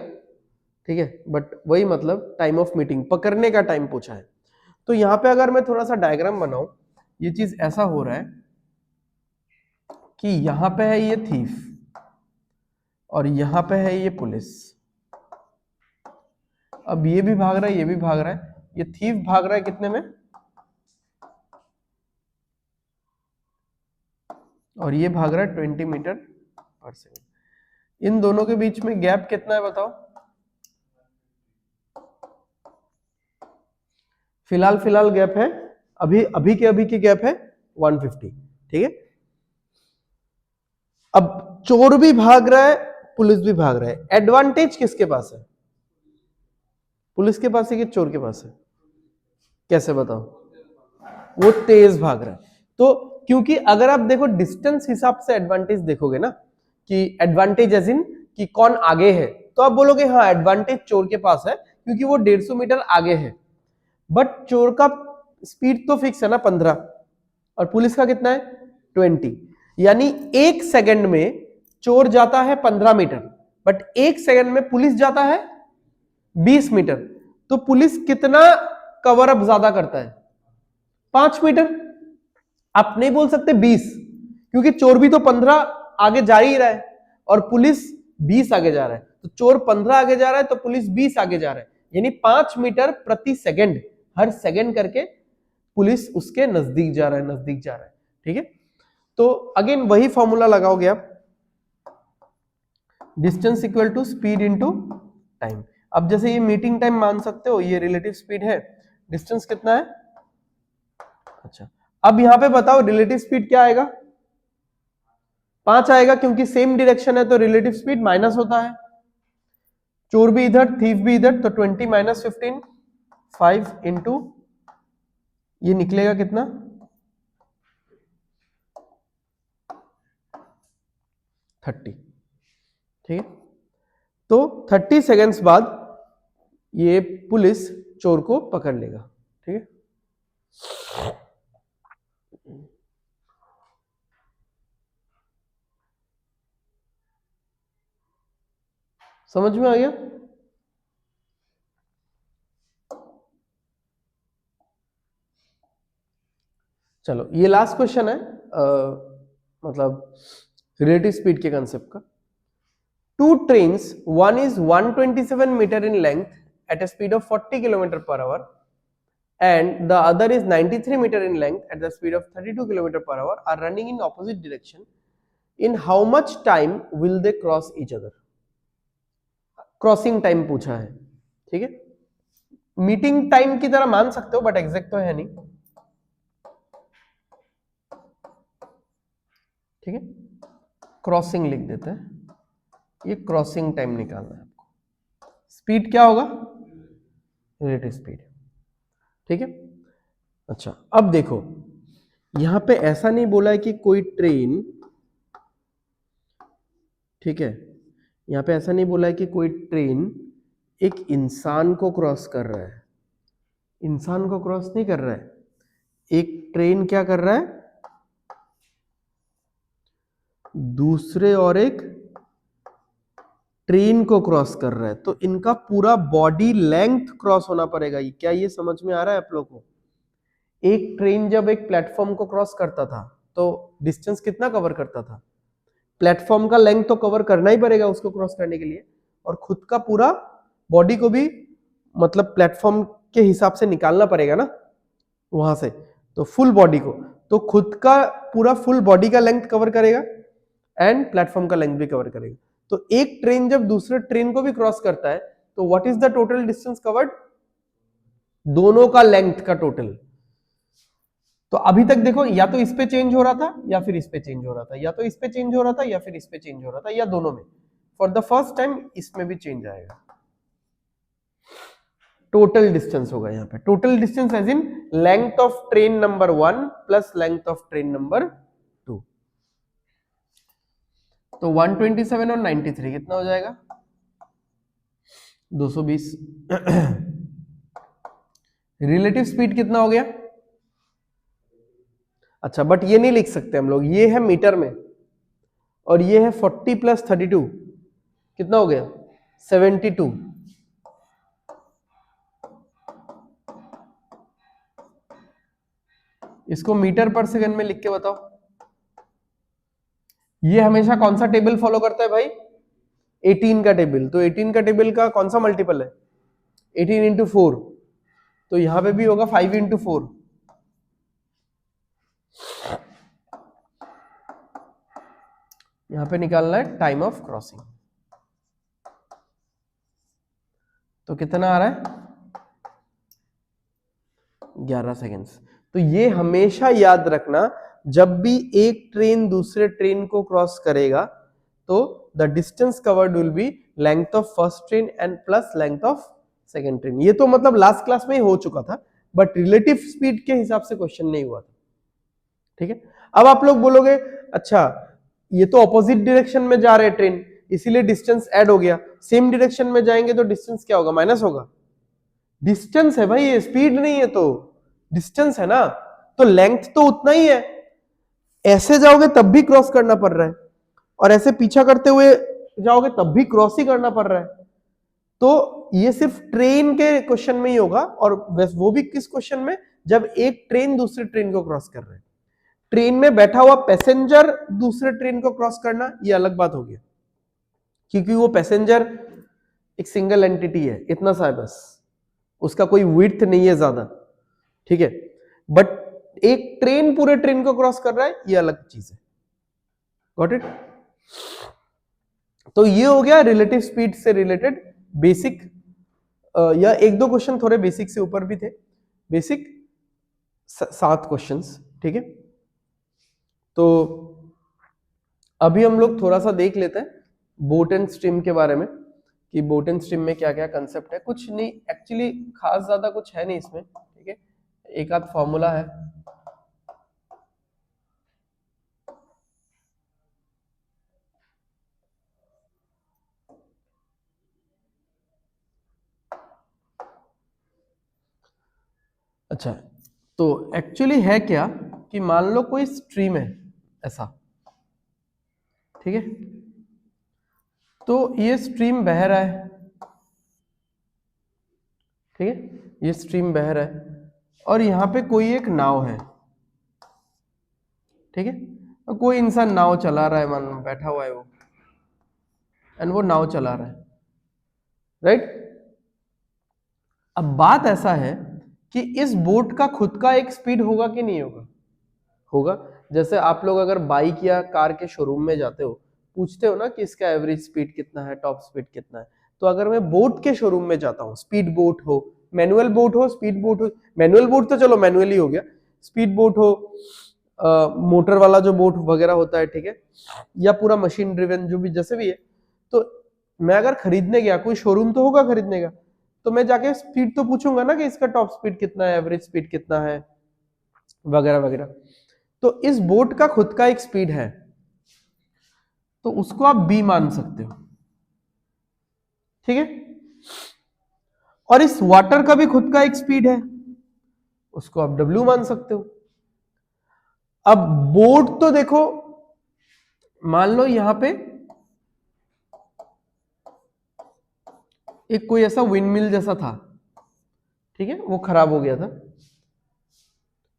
ठीक है, बट वही मतलब टाइम ऑफ मीटिंग, पकड़ने का टाइम पूछा है। तो यहाँ पे अगर मैं थोड़ा सा डायग्राम बनाऊं, ये चीज ऐसा हो रहा है कि यहां पे है ये थीफ और यहां पे है ये पुलिस। अब ये भी भाग रहा है, ये भी भाग रहा है। ये थीफ भाग रहा है कितने में, और ये भाग रहा है 20 मीटर पर सेकेंड। इन दोनों के बीच में गैप कितना है बताओ? फिलहाल गैप है, अभी के गैप है 150, ठीक है। अब चोर भी भाग रहा है, पुलिस भी भाग रहा है। एडवांटेज किसके पास है? पुलिस के पास है कि चोर के पास है? कैसे बताओ? वो तेज भाग रहा है। तो क्योंकि अगर आप देखो डिस्टेंस हिसाब से एडवांटेज देखोगे ना, कि एडवांटेज एज इन कि कौन आगे है, तो आप बोलोगे हाँ एडवांटेज चोर के पास है क्योंकि वो 150 मीटर आगे है। बट चोर का स्पीड तो फिक्स है ना 15, और पुलिस का कितना है 20। यानी एक सेकंड में चोर जाता है 15 मीटर, बट एक सेकंड में पुलिस जाता है 20 मीटर। तो पुलिस कितना कवर अप ज्यादा करता है? 5 मीटर। आप नहीं बोल सकते 20, क्योंकि चोर भी तो 15 आगे जा ही रहा है और पुलिस 20 आगे जा रहा है। तो चोर 15 आगे जा रहा है तो पुलिस 20 आगे जा रहा है, यानी 5 मीटर प्रति सेकंड, हर सेकंड करके पुलिस उसके नजदीक जा रहा है, नजदीक जा रहा है, ठीक है। तो अगेन वही फॉर्मूला लगाओगे आप, distance equal to speed into time. अब जैसे ये मीटिंग टाइम मान सकते हो, ये रिलेटिव स्पीड है, डिस्टेंस कितना है? अच्छा, अब यहां पे बताओ रिलेटिव स्पीड क्या आएगा? 5 आएगा, क्योंकि सेम डायरेक्शन है तो रिलेटिव स्पीड माइनस होता है। चोर भी इधर, थीफ भी इधर, तो 20 माइनस 15, 5 इंटू ये निकलेगा कितना? 30, ठीक है। तो 30 सेकेंड्स बाद ये पुलिस चोर को पकड़ लेगा, ठीक है। समझ में आ गया? चलो ये लास्ट क्वेश्चन है, मतलब रिलेटिव स्पीड के कंसेप्ट का। Two trains, one is 127 meter in length at a speed of 40 km per hour and the other is 93 meter in length at the speed of 32 km per hour are running in opposite direction. In how much time will they cross each other? Crossing time पूछा है, ठीक है। Meeting time की तरह मान सकते हो but exact तो है नहीं, ठीक है। क्रॉसिंग लिख देते हैं, ये क्रॉसिंग टाइम निकालना है आपको। स्पीड क्या होगा? रिलेटिव स्पीड, ठीक है। अच्छा, अब देखो यहां पे ऐसा नहीं बोला है कि कोई ट्रेन, ठीक है, यहां पे ऐसा नहीं बोला है कि कोई ट्रेन एक इंसान को क्रॉस कर रहा है। इंसान को क्रॉस नहीं कर रहा है, एक ट्रेन क्या कर रहा है? दूसरे और एक ट्रेन को क्रॉस कर रहा है। तो इनका पूरा बॉडी लेंथ क्रॉस होना पड़ेगा। क्या ये समझ में आ रहा है आप लोगों को? एक ट्रेन जब एक प्लेटफॉर्म को क्रॉस करता था तो डिस्टेंस कितना कवर करता था? प्लेटफॉर्म का लेंथ तो कवर करना ही पड़ेगा उसको क्रॉस करने के लिए, और खुद का पूरा बॉडी को भी मतलब प्लेटफॉर्म के हिसाब से निकालना पड़ेगा ना वहां से, तो फुल बॉडी को, तो खुद का पूरा फुल बॉडी का लेंथ कवर करेगा एंड प्लेटफॉर्म का लेंथ भी कवर करेगा। तो एक ट्रेन जब दूसरे ट्रेन को भी क्रॉस करता है तो what is the total distance covered? दोनों का लेंथ का टोटल। तो अभी तक देखो या तो इस पे चेंज हो रहा था या फिर इस पे चेंज हो रहा था, या तो इस पे चेंज हो रहा था या फिर इस पे चेंज हो रहा था, या दोनों में। फॉर द फर्स्ट टाइम इसमें भी चेंज आएगा। टोटल डिस्टेंस होगा यहाँ पे, total distance as in length of train number 1 plus length of train number 2। तो 127 और 93 कितना हो जाएगा? 220। रिलेटिव स्पीड कितना हो गया? अच्छा, बट ये नहीं लिख सकते हम लोग, ये है मीटर में और ये है 40 प्लस 32, कितना हो गया? 72। इसको मीटर पर सेकंड में लिख के बताओ। ये हमेशा कौन सा टेबल फॉलो करता है भाई? 18 का टेबल। तो 18 का टेबल का कौन सा मल्टीपल है? 18 इंटू 4। तो यहां पे भी होगा 5 इंटू 4। यहां पे निकालना है टाइम ऑफ क्रॉसिंग। तो कितना आ रहा है? 11 सेकेंड्स। तो ये हमेशा याद रखना, जब भी एक ट्रेन दूसरे ट्रेन को क्रॉस करेगा तो the distance covered will be length of first train and plus length of second train. ये तो मतलब लास्ट क्लास में ही हो चुका था, बट रिलेटिव स्पीड के हिसाब से क्वेश्चन नहीं हुआ था। ठीक है, अब आप लोग बोलोगे अच्छा ये तो ऑपोजिट डायरेक्शन में जा रहे ट्रेन, इसीलिए डिस्टेंस ऐड हो गया। सेम डायरेक्शन में जाएंगे तो डिस्टेंस क्या होगा? माइनस होगा। डिस्टेंस है भाई, ये स्पीड नहीं है, तो डिस्टेंस है ना, तो लेंथ तो उतना ही है। ऐसे जाओगे तब भी क्रॉस करना पड़ रहा है, और ऐसे पीछा करते हुए जाओगे तब भी क्रॉस ही करना पड़ रहा है। तो ये सिर्फ ट्रेन के क्वेश्चन में ही होगा, और वो भी किस क्वेश्चन में? जब एक ट्रेन दूसरे ट्रेन को क्रॉस कर रहे हैं। ट्रेन में बैठा हुआ पैसेंजर दूसरे ट्रेन को क्रॉस करना, ये अलग बात हो गया, क्योंकि वो पैसेंजर एक सिंगल एंटिटी है, इतना सा है बस, उसका कोई विड्थ नहीं है ज्यादा। ठीक है, बट एक ट्रेन पूरे ट्रेन को क्रॉस कर रहा है, ये अलग चीज है। Got it? तो ये हो गया रिलेटिव स्पीड से रिलेटेड बेसिक, या एक दो क्वेश्चन थोड़े बेसिक से ऊपर भी थे, बेसिक 7 क्वेश्चंस। ठीक है, तो अभी हम लोग थोड़ा सा देख लेते हैं बोट एंड स्ट्रीम के बारे में, कि बोट एंड स्ट्रीम में क्या क्या कंसेप्ट है। कुछ नहीं, एक्चुअली खास ज्यादा कुछ है नहीं इसमें। ठीक है, एक आध फॉर्मूला है। अच्छा, तो एक्चुअली है क्या कि मान लो कोई स्ट्रीम है ऐसा, ठीक है, तो ये स्ट्रीम बह रहा है, ठीक है, ये स्ट्रीम बह रहा है और यहां पे कोई एक नाव है, ठीक है, और कोई इंसान नाव चला रहा है, मान लो बैठा हुआ है वो, एंड वो नाव चला रहा है, राइट। अब बात ऐसा है कि इस बोट का खुद का एक स्पीड होगा कि नहीं होगा? होगा। जैसे आप लोग अगर बाइक या कार के शोरूम में जाते हो, पूछते हो ना कि इसका एवरेज स्पीड कितना है, टॉप स्पीड कितना है। तो अगर मैं बोट के शोरूम में जाता हूँ, स्पीड बोट हो, मैनुअल बोट हो, स्पीड बोट हो, मैनुअल बोट तो चलो मैनुअली हो गया, स्पीड बोट हो, मोटर वाला जो बोट वगैरह होता है, ठीक है, या पूरा मशीन ड्रिवन जो भी जैसे भी है, तो मैं अगर खरीदने गया, कोई शोरूम तो होगा खरीदने का, तो मैं जाके स्पीड तो पूछूंगा ना कि इसका टॉप स्पीड कितना है, एवरेज स्पीड कितना है, वगैरह वगैरह। तो इस बोट का खुद का एक स्पीड है, तो उसको आप बी मान सकते हो, ठीक है। और इस वाटर का भी खुद का एक स्पीड है, उसको आप डब्ल्यू मान सकते हो। अब बोट तो देखो, मान लो यहां पे एक कोई ऐसा विंडमिल जैसा था, ठीक है, वो खराब हो गया था,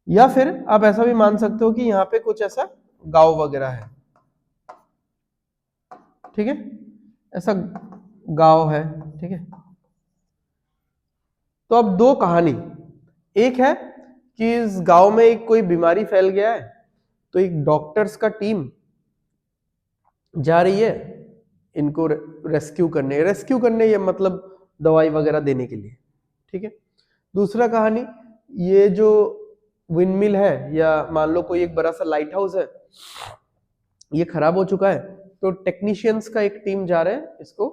या फिर आप ऐसा भी मान सकते हो कि यहां पे कुछ ऐसा गांव वगैरह है, ठीक है, ऐसा गांव है, ठीक है। तो अब दो कहानी, एक है कि इस गांव में एक कोई बीमारी फैल गया है, तो एक डॉक्टर्स का टीम जा रही है इनको रेस्क्यू करने, ये मतलब दवाई वगैरह देने के लिए, ठीक है। दूसरा कहानी, ये जो विंड मिल है या मान लो कोई एक बड़ा सा लाइट हाउस है, ये खराब हो चुका है, तो टेक्नीशियंस का एक टीम जा रहे हैं इसको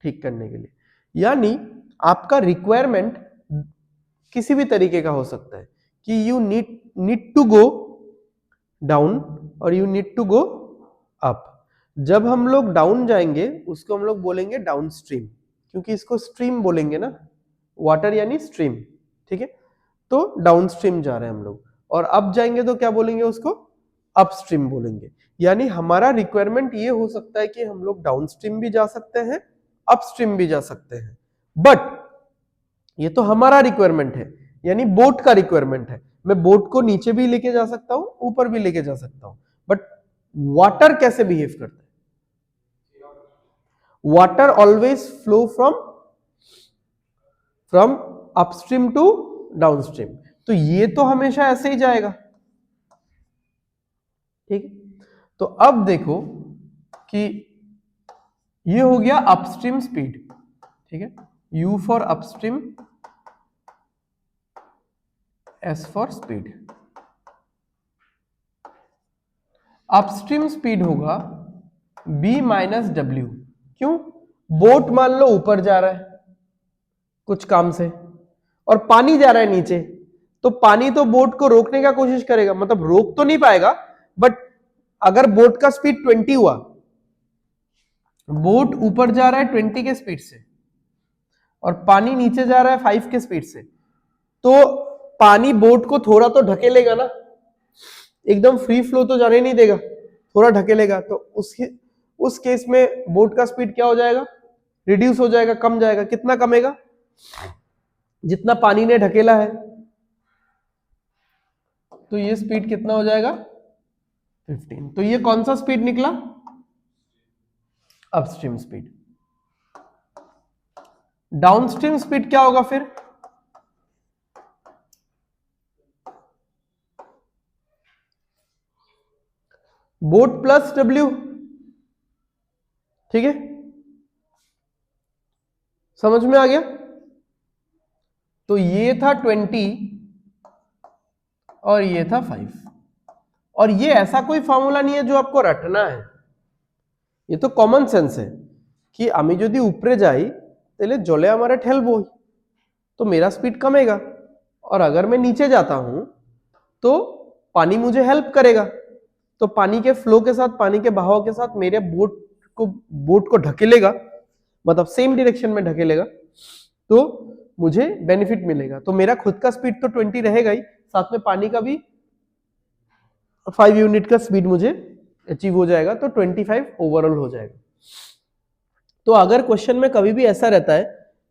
ठीक करने के लिए। यानी आपका रिक्वायरमेंट किसी भी तरीके का हो सकता है कि you need to go down और you need to go up. जब हम लोग डाउन जाएंगे उसको हम लोग बोलेंगे डाउन स्ट्रीम, क्योंकि इसको स्ट्रीम बोलेंगे ना, वाटर यानी स्ट्रीम, ठीक है। तो डाउन स्ट्रीम जा रहे हैं हम लोग, और अप जाएंगे तो क्या बोलेंगे उसको, अपस्ट्रीम बोलेंगे। यानी हमारा रिक्वायरमेंट ये हो सकता है कि हम लोग डाउन स्ट्रीम भी जा सकते हैं, अपस्ट्रीम भी जा सकते हैं, बट ये तो हमारा रिक्वायरमेंट है, यानी बोट का रिक्वायरमेंट है। मैं बोट को नीचे भी लेके जा सकता हूं, ऊपर भी लेके जा सकता हूं, बट वाटर कैसे बिहेव करता है, water always flow from upstream to downstream, तो ये तो हमेशा ऐसे ही जाएगा, ठीक। तो अब देखो कि ये हो गया अपस्ट्रीम स्पीड, ठीक है, U for upstream, S for speed. Upstream speed होगा B माइनस W। क्यों? बोट मान लो ऊपर जा रहा है कुछ काम से और पानी जा रहा है नीचे, तो पानी तो बोट को रोकने का कोशिश करेगा, मतलब रोक तो नहीं पाएगा, बट अगर बोट का स्पीड 20 हुआ, बोट ऊपर जा रहा है 20 के स्पीड से और पानी नीचे जा रहा है 5 के स्पीड से, तो पानी बोट को थोड़ा तो ढकेलेगा ना, एकदम फ्री फ्लो तो जाने नहीं देगा, थोड़ा ढकेलेगा। तो उस केस में बोट का स्पीड क्या हो जाएगा, रिड्यूस हो जाएगा, कम जाएगा। कितना कमेगा, जितना पानी ने ढकेला है, तो ये स्पीड कितना हो जाएगा 15। तो ये कौन सा स्पीड निकला, अपस्ट्रीम स्पीड। डाउनस्ट्रीम स्पीड क्या होगा फिर, बोट प्लस W, ठीक है, समझ में आ गया। तो ये था 20 और ये था 5, और ये ऐसा कोई फॉर्मूला नहीं है जो आपको रटना है, ये तो कॉमन सेंस है कि আমি যদি উপরে যাই তাহলে জলে আমারে ঠেলবই, तो मेरा स्पीड कमेगा, और अगर मैं नीचे जाता हूं तो पानी मुझे हेल्प करेगा, तो पानी के फ्लो के साथ, पानी के बहाव के साथ मेरे बोट को ढकेलेगा, मतलब सेम डायरेक्शन में ढकेलेगा, तो मुझे बेनिफिट मिलेगा। तो मेरा खुद का स्पीड तो 20 रहेगा ही, साथ में पानी का भी 5 यूनिट का स्पीड मुझे अचीव हो जाएगा, तो 25 ओवरऑल हो जाएगा। तो अगर क्वेश्चन में कभी भी ऐसा रहता है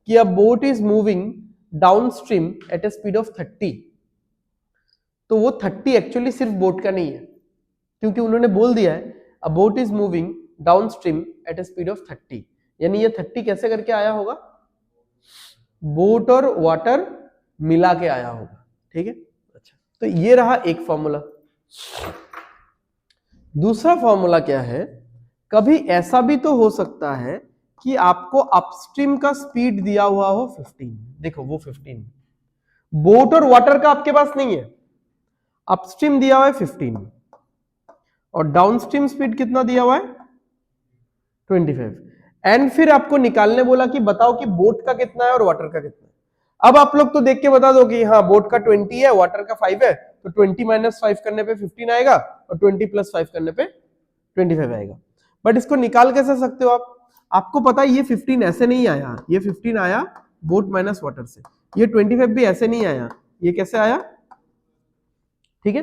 कि a boat is moving downstream at a speed of 30, तो वो 30 एक्चुअली सिर्फ बोट का नहीं है, क्योंकि उन्होंने बोल दिया है a boat is moving downstream at a speed of 30, यानी ये 30 कैसे करके आया होगा, बोट और वाटर मिला के आया होगा, ठीक है। अच्छा, तो ये रहा एक फॉर्मूला। दूसरा फॉर्मूला क्या है, कभी ऐसा भी तो हो सकता है कि आपको अपस्ट्रीम का स्पीड दिया हुआ हो 15, देखो वो 15, बोट और वाटर का आपके पास नहीं है, अपस्ट्रीम दिया हुआ है 15 और डाउनस्ट्रीम स्पीड कितना दिया हुआ है 25, एंड फिर आपको निकालने बोला कि बताओ कि बोट का कितना है और वाटर का कितना है। अब आप लोग तो देख के बता दो कि हाँ बोट का 20 है, वाटर का 5 है, तो 20 माइनस 5 करने पे 15 आएगा और 20 प्लस 5 करने पे 25 आएगा। बट इसको निकाल कैसे सकते हो आप, आपको पता है ये 15 ऐसे नहीं आया, ये 15 आया बोट माइनस वाटर से, ये 25 भी ऐसे नहीं आया, ये कैसे आया, ठीक है।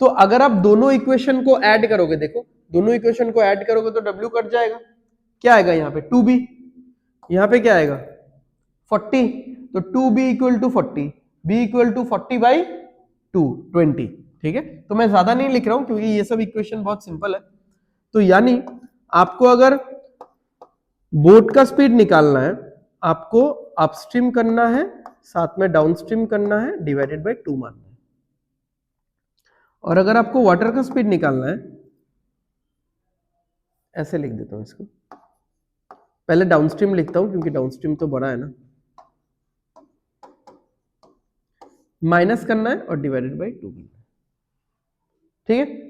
तो अगर आप दोनों इक्वेशन को ऐड करोगे, देखो दोनों इक्वेशन को ऐड करोगे तो W कट जाएगा, क्या आएगा यहाँ पे 2B, यहाँ पे क्या आएगा 40, तो 2B equal to 40, B equal to 40 by 20, ठीक है। तो मैं ज्यादा नहीं लिख रहा हूं क्योंकि ये सब इक्वेशन बहुत सिंपल है। तो यानी आपको अगर बोट का स्पीड निकालना है, आपको अपस्ट्रीम करना है, साथ में डाउनस्ट्रीम करना है, डिवाइडेड बाय 2 मानना है। और अगर आपको वाटर का स्पीड निकालना है, ऐसे लिख देता हूं इसको, पहले डाउनस्ट्रीम लिखता हूं क्योंकि डाउनस्ट्रीम तो बड़ा है ना, माइनस करना है और डिवाइडेड बाई 2 करना है, ठीक है।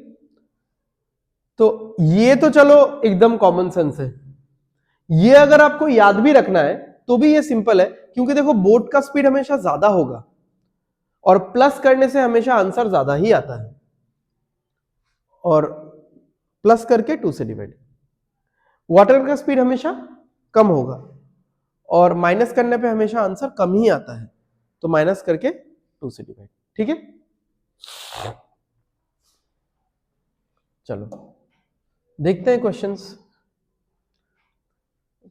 तो ये तो चलो एकदम कॉमन सेंस है। ये अगर आपको याद भी रखना है तो भी ये सिंपल है, क्योंकि देखो बोट का स्पीड हमेशा ज्यादा होगा और प्लस करने से हमेशा आंसर ज्यादा ही आता है, और प्लस करके 2 से डिवाइड। वाटर का स्पीड हमेशा कम होगा और माइनस करने पे हमेशा आंसर कम ही आता है, तो माइनस करके 2 से डिवाइड, ठीक है। चलो देखते हैं क्वेश्चंस।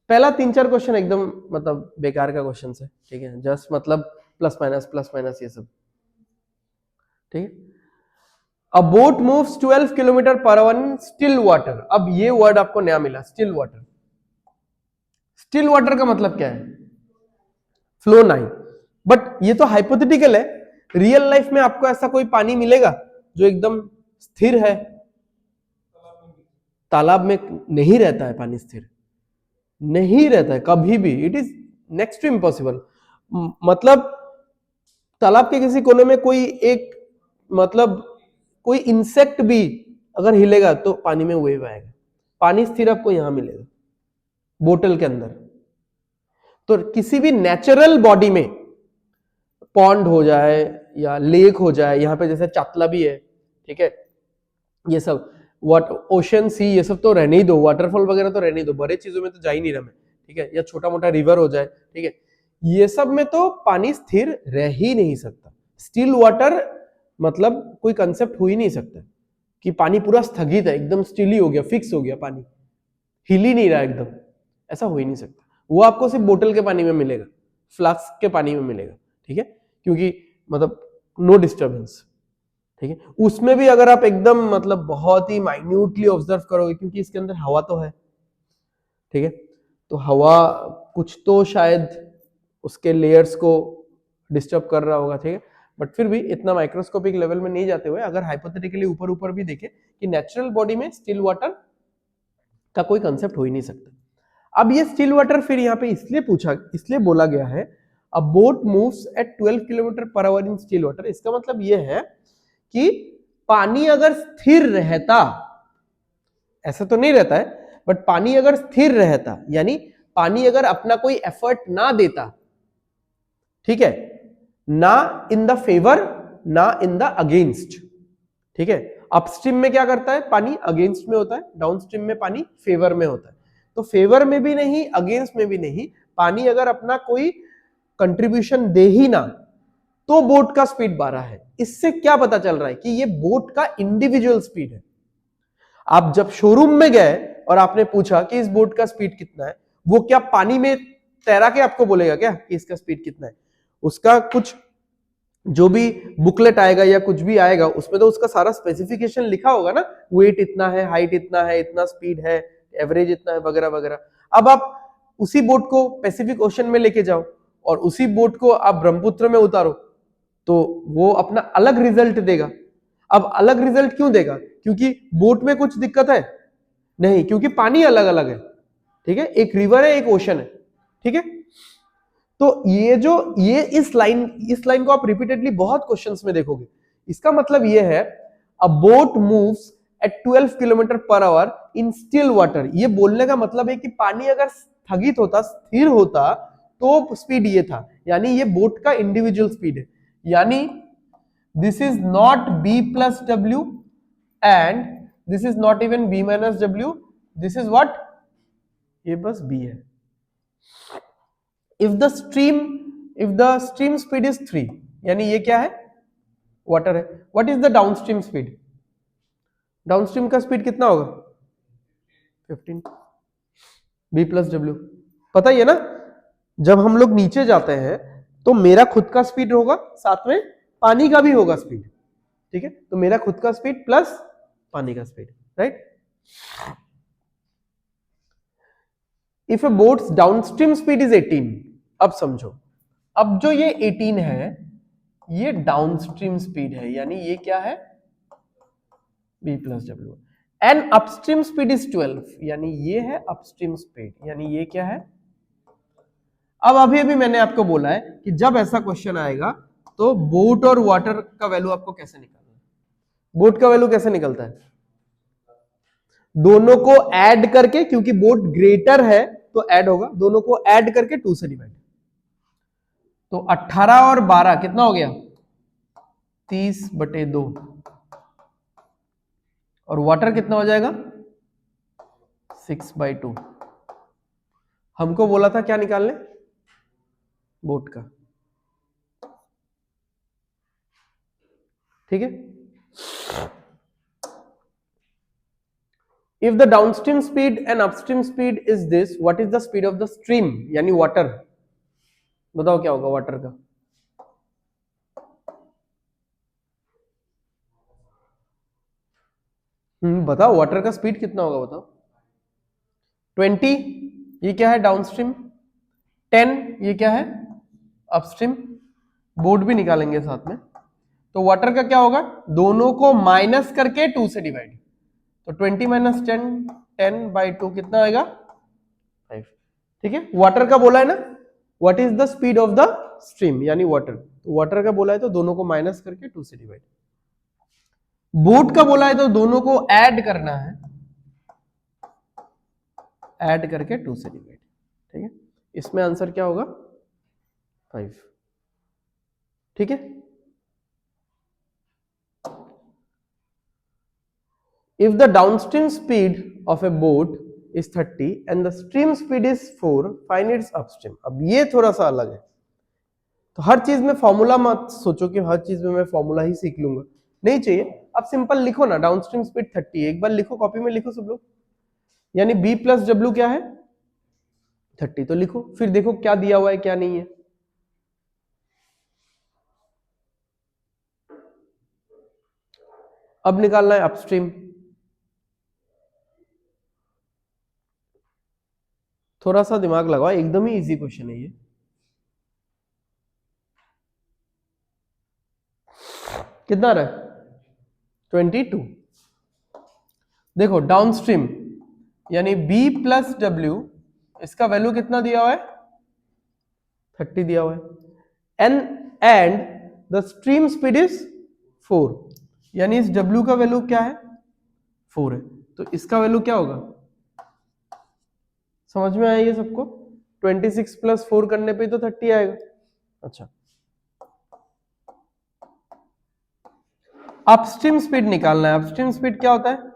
पहला 3-4 क्वेश्चन एकदम मतलब बेकार का क्वेश्चन है, ठीक है, जस्ट मतलब प्लस माइनस ये सब, ठीक है। A boat moves 12 kilometre per our in still water. अब ये वर्ड आपको नया मिला, स्टिल वाटर। स्टिल वाटर का मतलब क्या है? फ्लो नहीं, बट ये तो हाइपोथेटिकल है। रियल लाइफ में आपको ऐसा कोई पानी मिलेगा जो एकदम स्थिर है? तालाब में नहीं रहता है पानी स्थिर, नहीं रहता है कभी भी, it is next to impossible. मतलब तालाब के किसी कोने में कोई एक मतलब कोई इंसेक्ट भी अगर हिलेगा तो पानी में वेव आएगा। पानी स्थिर आपको यहां मिलेगा बोतल के अंदर। तो किसी भी नेचुरल बॉडी में, पॉन्ड हो जाए या लेक हो जाए, यहाँ पे जैसे चातला भी है, ठीक है, ये सब ओशन सी ये सब तो रहने ही दो, वाटरफॉल वगैरह तो रहने ही दो, बड़े चीजों में तो जा ही नहीं रहा मैं, ठीक है, या छोटा मोटा रिवर हो जाए, ठीक है, ये सब में तो पानी स्थिर रह ही नहीं सकता। स्टिल वाटर मतलब कोई कंसेप्ट हो ही नहीं सकता कि पानी पूरा स्थगित है, एकदम स्टिल ही हो गया, फिक्स हो गया, पानी हिल ही नहीं रहा एकदम, ऐसा हो ही नहीं सकता। वो आपको सिर्फ बोतल के पानी में मिलेगा, फ्लास्क के पानी में मिलेगा, ठीक है, क्योंकि मतलब नो डिस्टर्बेंस, ठीक है। उसमें भी अगर आप एकदम मतलब बहुत ही माइन्यूटली ऑब्जर्व करोगे, क्योंकि इसके अंदर हवा तो है, ठीक है, तो हवा कुछ तो शायद उसके लेयर्स को डिस्टर्ब कर रहा होगा, ठीक है, बट फिर भी इतना माइक्रोस्कोपिक लेवल में नहीं जाते हुए अगर हाइपोथेटिकली ऊपर ऊपर भी देखें कि नेचुरल बॉडी में स्टिल वाटर का कोई कंसेप्ट हो ही नहीं सकता। अब ये स्टिल वाटर फिर यहाँ पे इसलिए बोला गया है a boat moves eight 12 kilometre per our in still water. इसका मतलब ये है कि पानी अगर स्थिर रहता, ऐसा तो नहीं रहता है, बट पानी अगर स्थिर रहता यानी पानी अगर अपना कोई एफर्ट ना देता, ठीक है, ना इन द फेवर ना इन द अगेंस्ट, ठीक है, अपस्ट्रीम में क्या करता है, पानी अगेंस्ट में होता है, डाउनस्ट्रीम में पानी फेवर में होता है। तो फेवर में भी नहीं अगेंस्ट में भी नहीं, पानी अगर अपना कोई कंट्रीब्यूशन दे ही ना तो बोट का स्पीड 12 है। इससे क्या पता चल रहा है कि ये बोट का इंडिविजुअल स्पीड है। आप जब शोरूम में गए और आपने पूछा कि इस बोट का स्पीड कितना है, वो क्या पानी में तैरा के आपको बोलेगा क्या कि इसका स्पीड कितना है? उसका कुछ जो भी बुकलेट आएगा या कुछ भी आएगा उसमें तो उसका सारा स्पेसिफिकेशन लिखा होगा ना, वेट इतना है, हाइट इतना है, इतना स्पीड है, एवरेज इतना है, वगैरह वगैरह। अब आप उसी बोट को पैसिफिक ओशन में लेके जाओ और उसी बोट को आप ब्रह्मपुत्र में उतारो तो वो अपना अलग रिजल्ट देगा। अब अलग रिजल्ट क्यों देगा? क्योंकि बोट में कुछ दिक्कत है? नहीं, क्योंकि पानी अलग अलग है, ठीक है, एक रिवर है एक ओशन है, ठीक है। तो ये इस लाइन को आप रिपीटेडली बहुत क्वेश्चंस में देखोगे। इसका मतलब ये है a boat moves eight 12 kilometre per our in still water. ये बोलने का मतलब है कि पानी अगर स्थगित होता, स्थिर होता तो स्पीड ये था, यानी ये बोट का इंडिविजुअल स्पीड है। यानी this is not b plus W and this is not even b minus W, this is what, ये बस b है। if the stream speed is 3, यानी ये क्या है, वाटर है। what is the downstream speed? Downstream का स्पीड कितना होगा? 15 b प्लस डब्ल्यू, पता ही है ना। जब हम लोग नीचे जाते हैं तो मेरा खुद का स्पीड होगा, साथ में पानी का भी होगा स्पीड, ठीक है, तो मेरा खुद का स्पीड प्लस पानी का speed, right. If A boats downstream speed is 18, अब समझो, अब जो ये 18 है ये डाउनस्ट्रीम स्पीड है, यानी ये क्या है, b plus W, and upstream speed is 12, यानी ये है अपस्ट्रीम स्पीड, यानी ये क्या है। अब अभी मैंने आपको बोला है कि जब ऐसा क्वेश्चन आएगा तो बोट और वाटर का वैल्यू आपको कैसे निकालना है? बोट का वैल्यू कैसे निकलता है? दोनों को ऐड करके, क्योंकि बोट ग्रेटर है तो ऐड होगा, दोनों को ऐड करके 2 से डिवाइड। तो 18 और 12 कितना हो गया? 30/2। और वाटर कितना हो जाएगा? 6/2। हमको बोला था क्या निकालने? बोट का। ठीक है। If the downstream speed and upstream speed is this, what is the speed of the stream यानी वाटर? बताओ क्या होगा वाटर का? बताओ वाटर का स्पीड कितना होगा बताओ? 20। ये क्या है? डाउनस्ट्रीम। 10 ये क्या है? अपस्ट्रीम। बोट भी निकालेंगे साथ में। तो वाटर का क्या होगा? दोनों को माइनस करके 2 से डिवाइड। तो 20 माइनस 10, 10/2 कितना आएगा? 5। ठीक है। वाटर का बोला है ना, what is the speed of the stream यानी वाटर। तो वाटर का बोला है तो दोनों को माइनस करके 2 से डिवाइड। बोट का बोला है तो दोनों को ऐड करना है, ऐड करके 2 से डिवाइड। ठीक है। इसमें आंसर क्या होगा? 5। ठीक है। If the downstream speed of a boat is 30 and the stream speed is 4, find its upstream। अब ये थोड़ा सा अलग है। तो हर चीज में फॉर्मूला मत सोचो कि हर चीज में मैं फॉर्मूला ही सीख लूंगा, नहीं चाहिए। अब सिंपल लिखो ना, डाउनस्ट्रीम स्पीड 30, एक बार लिखो, कॉपी में लिखो सब लोग। यानी B प्लस डब्ल्यू क्या है? 30। तो लिखो, फिर देखो क्या दिया हुआ है क्या नहीं है। अब निकालना है अपस्ट्रीम। थोड़ा सा दिमाग लगाओ, एकदम ही इजी क्वेश्चन है ये। कितना रहा है? 22। देखो डाउनस्ट्रीम यानी B प्लस डब्ल्यू, इसका वैल्यू कितना दिया हुआ है? 30 दिया हुआ है। And the stream speed is 4, यानी इस W का वैल्यू क्या है? 4 है। तो इसका वैल्यू क्या होगा? समझ में आया ये सबको? 26 प्लस 4 करने पे तो 30 आएगा। अच्छा, अपस्ट्रीम स्पीड निकालना है। अपस्ट्रीम स्पीड क्या होता है?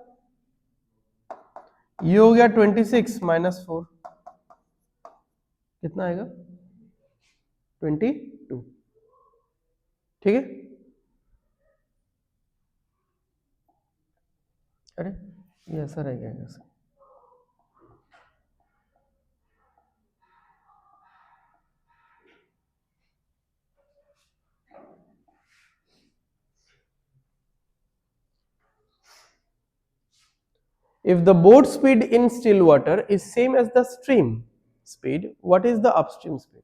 ये हो गया 26 माइनस 4, कितना आएगा? 22। ठीक है। अरे ये ऐसा रह गया कैसे? If the boat speed in still water is same as the stream speed, what is the upstream speed?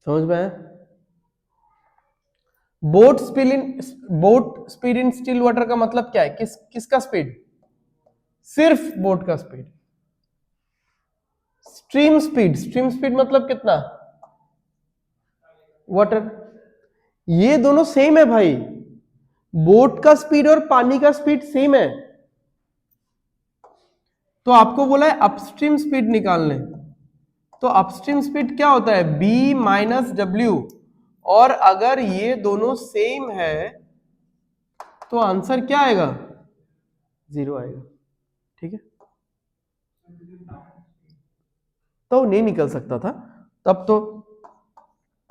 समझ में आया? Boat speed in still water का मतलब क्या है? किसका स्पीड? सिर्फ बोट का स्पीड। स्ट्रीम स्पीड मतलब कितना? वाटर। ये दोनों सेम है भाई, बोट का स्पीड और पानी का स्पीड सेम है। तो आपको बोला है अपस्ट्रीम स्पीड निकालने, तो अपस्ट्रीम स्पीड क्या होता है? B minus W. और अगर ये दोनों सेम है तो आंसर क्या आएगा? 0 आएगा। ठीक है। तो नहीं निकल सकता था तब तो,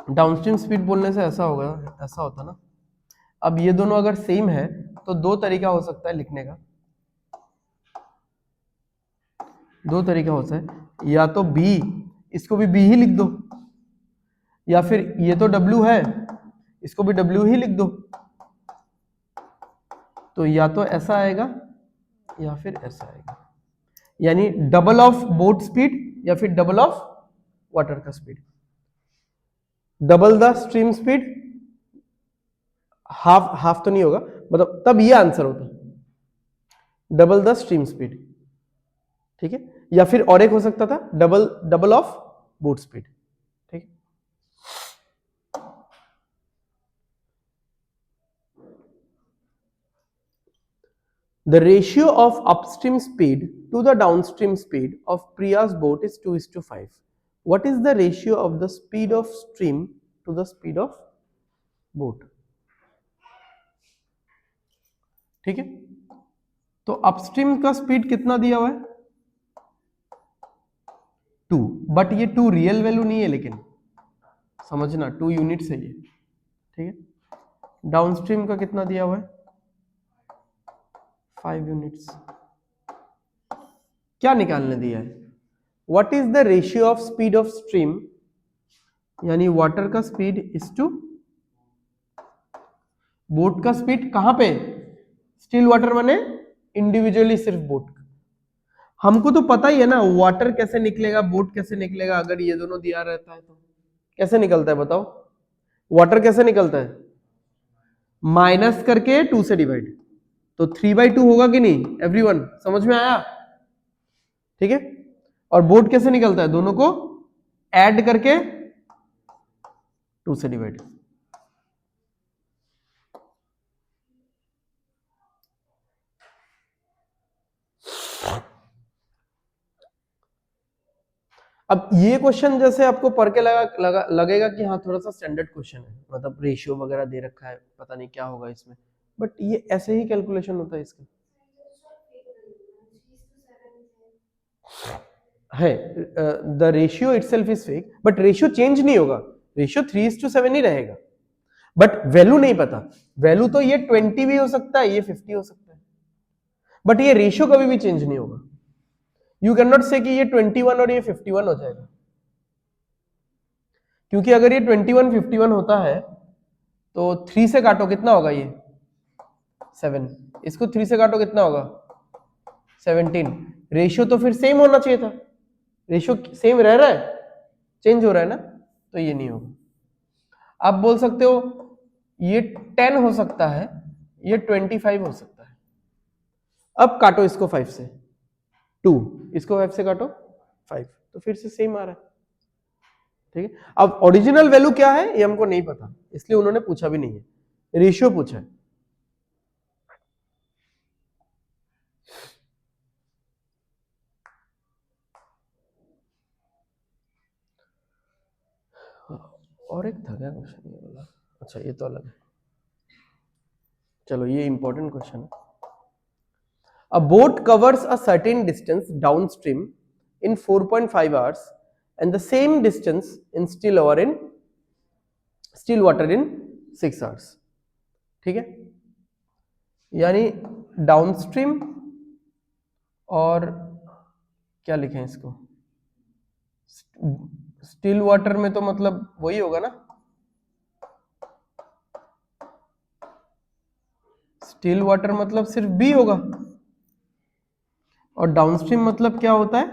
डाउनस्ट्रीम स्पीड बोलने से ऐसा होगा, ऐसा होता ना। अब ये दोनों अगर सेम है तो दो तरीका हो सकता है लिखने का, दो तरीका हो सकता है। या तो B, इसको भी B ही लिख दो, या फिर ये तो W है, इसको भी W ही लिख दो। तो या तो ऐसा आएगा या फिर ऐसा आएगा, यानी डबल ऑफ बोट स्पीड या फिर डबल ऑफ वाटर का speed. Double the stream speed, half तो नहीं होगा, मतलब तब ये आंसर होता है डबल द स्ट्रीम स्पीड। ठीक है। या फिर और एक हो सकता था डबल ऑफ बोट स्पीड। ठीक है। The ratio of upstream speed to the downstream speed of Priya's boat is 2:5. What is the ratio of the speed of stream to the speed of boat? ठीक है, तो अपस्ट्रीम का speed कितना दिया हुआ है 2, बट ये 2 रियल वैल्यू नहीं है, लेकिन समझना 2 यूनिट्स है ये, ठीक है। डाउनस्ट्रीम का कितना दिया हुआ है 5 यूनिट्स। क्या निकालने दिया है, what is the ratio of speed of stream, यानी वाटर का स्पीड इज टू बोट का स्पीड, कहां पे स्टिल वाटर माने इंडिविजुअली सिर्फ बोट। हमको तो पता ही है ना वाटर कैसे निकलेगा, बोट कैसे निकलेगा, अगर ये दोनों दिया रहता है तो कैसे निकलता है बताओ, वाटर कैसे निकलता है माइनस करके 2 से डिवाइड, तो 3/2 होगा कि नहीं एवरीवन, समझ में आया, ठीक है। और बोट कैसे निकलता है, दोनों को ऐड करके 2 से डिवाइड। अब ये क्वेश्चन जैसे आपको पढ़ के लगेगा कि हाँ थोड़ा सा स्टैंडर्ड क्वेश्चन है, मतलब रेशियो वगैरह दे रखा है, पता नहीं क्या होगा इसमें, बट ये ऐसे ही कैलकुलेशन होता है इसका है। The ratio itself is fake, but ratio change नहीं होगा, रेशियो 3:7 ही रहेगा, बट वैल्यू नहीं पता। वैल्यू तो ये 20 भी हो सकता है, ये 50 हो सकता है, बट ये रेशियो कभी भी चेंज नहीं होगा। यू कैन नॉट से कि ये 21 और ये 51 हो जाएगा, क्योंकि अगर ये 21 51 होता है तो 3 से काटो कितना होगा, ये 7, इसको 3 से काटो कितना होगा 17। रेशियो तो फिर सेम होना चाहिए था, रेशियो सेम रह रहा है, चेंज हो रहा है ना, तो ये नहीं होगा। आप बोल सकते हो ये 10 हो सकता है, ये 25 हो सकता है। अब काटो इसको 5 से, 2, इसको 5 से काटो 5, तो फिर से सेम आ रहा है, ठीक है। अब ओरिजिनल वैल्यू क्या है ये हमको नहीं पता, इसलिए उन्होंने पूछा भी नहीं है, रेशियो पूछा है। और एक था क्या क्वेश्चन ये वाला, अच्छा ये तो अलग है, चलो ये इंपॉर्टेंट क्वेश्चन है। A boat covers a certain distance downstream in 4.5 hours and the same distance in still water in 6 hours, ठीक है। यानी डाउनस्ट्रीम और क्या लिखें इसको, स्टिल वाटर में तो मतलब वही होगा ना, स्टिल वाटर मतलब सिर्फ बी होगा, और डाउनस्ट्रीम मतलब क्या होता है,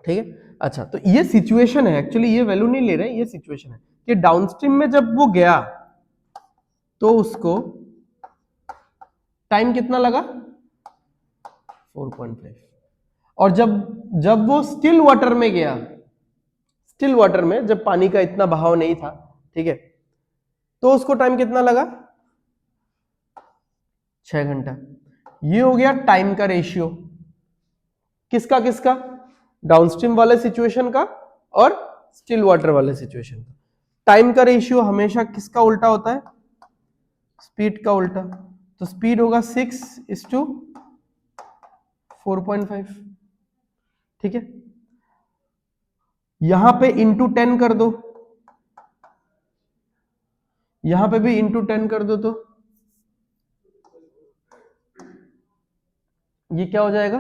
ठीक है। अच्छा तो ये सिचुएशन है, एक्चुअली ये वैल्यू नहीं ले रहे, ये सिचुएशन है कि डाउनस्ट्रीम में जब वो गया तो उसको टाइम कितना लगा 4.5, और जब वो स्टिल वाटर में गया, स्टिल वाटर में जब पानी का इतना बहाव नहीं था, ठीक है, तो उसको टाइम कितना लगा 6 घंटा। ये हो गया टाइम का रेशियो, किसका किसका, डाउनस्ट्रीम वाले सिचुएशन का और स्टिल वाटर वाले सिचुएशन का। टाइम का रेशियो हमेशा किसका उल्टा होता है, स्पीड का उल्टा, तो स्पीड होगा 6:4.5, ठीक है। यहां पे इंटू 10 कर दो, यहां पे भी इंटू 10 कर दो, तो ये क्या हो जाएगा,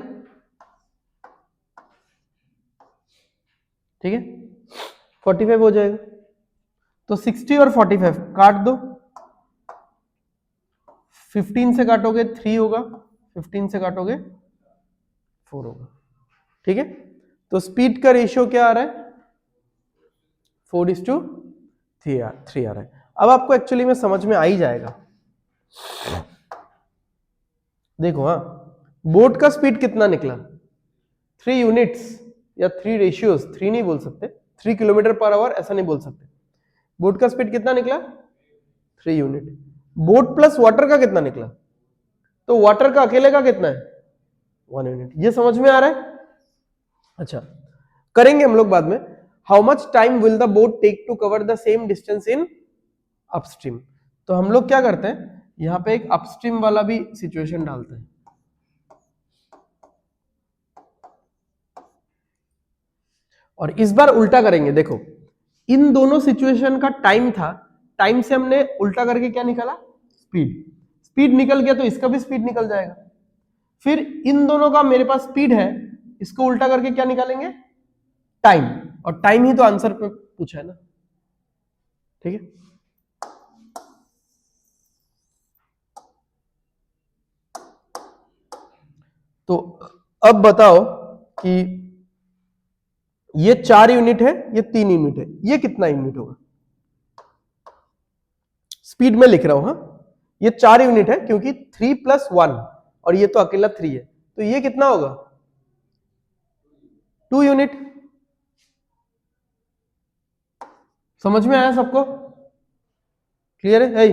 ठीक है 45 हो जाएगा। तो 60 और 45 काट दो, 15 से काटोगे 3 होगा, 15 से काटोगे 4 होगा, ठीक है। तो स्पीड का रेशियो क्या आ रहा है 4:3 आ रहा है। अब आपको एक्चुअली में समझ में आ ही जाएगा, देखो हाँ, बोट का स्पीड कितना निकला 3 यूनिट्स या 3 रेशियोज, 3 नहीं बोल सकते, 3 किलोमीटर पर आवर ऐसा नहीं बोल सकते। बोट का स्पीड कितना निकला 3 यूनिट। बोट प्लस वाटर का कितना निकला, तो वाटर का अकेले का कितना है 1 यूनिट। ये समझ में आ रहा है? अच्छा, करेंगे हम लोग बाद में। How much time will the boat take to cover the same distance in upstream. तो हम लोग क्या करते हैं, यहां पे एक अपस्ट्रीम वाला भी सिचुएशन डालते हैं। और इस बार उल्टा करेंगे। देखो, इन दोनों सिचुएशन का टाइम था, टाइम से हमने उल्टा करके क्या निकाला, स्पीड। स्पीड निकल गया तो इसका भी स्पीड निकल जाएगा। फिर इन दोनों का मेरे पास स्पीड है, इसको उल्टा करके क्या निकालेंगे, टाइम। और टाइम ही तो आंसर पे पूछा है ना, ठीक है। तो अब बताओ कि ये 4 यूनिट है, ये 3 यूनिट है, ये कितना यूनिट होगा। स्पीड में लिख रहा हूं, हाँ, ये 4 यूनिट है क्योंकि 3 + 1 और ये तो अकेला 3 है, तो ये कितना होगा 2 यूनिट। समझ में आया सबको, क्लियर है?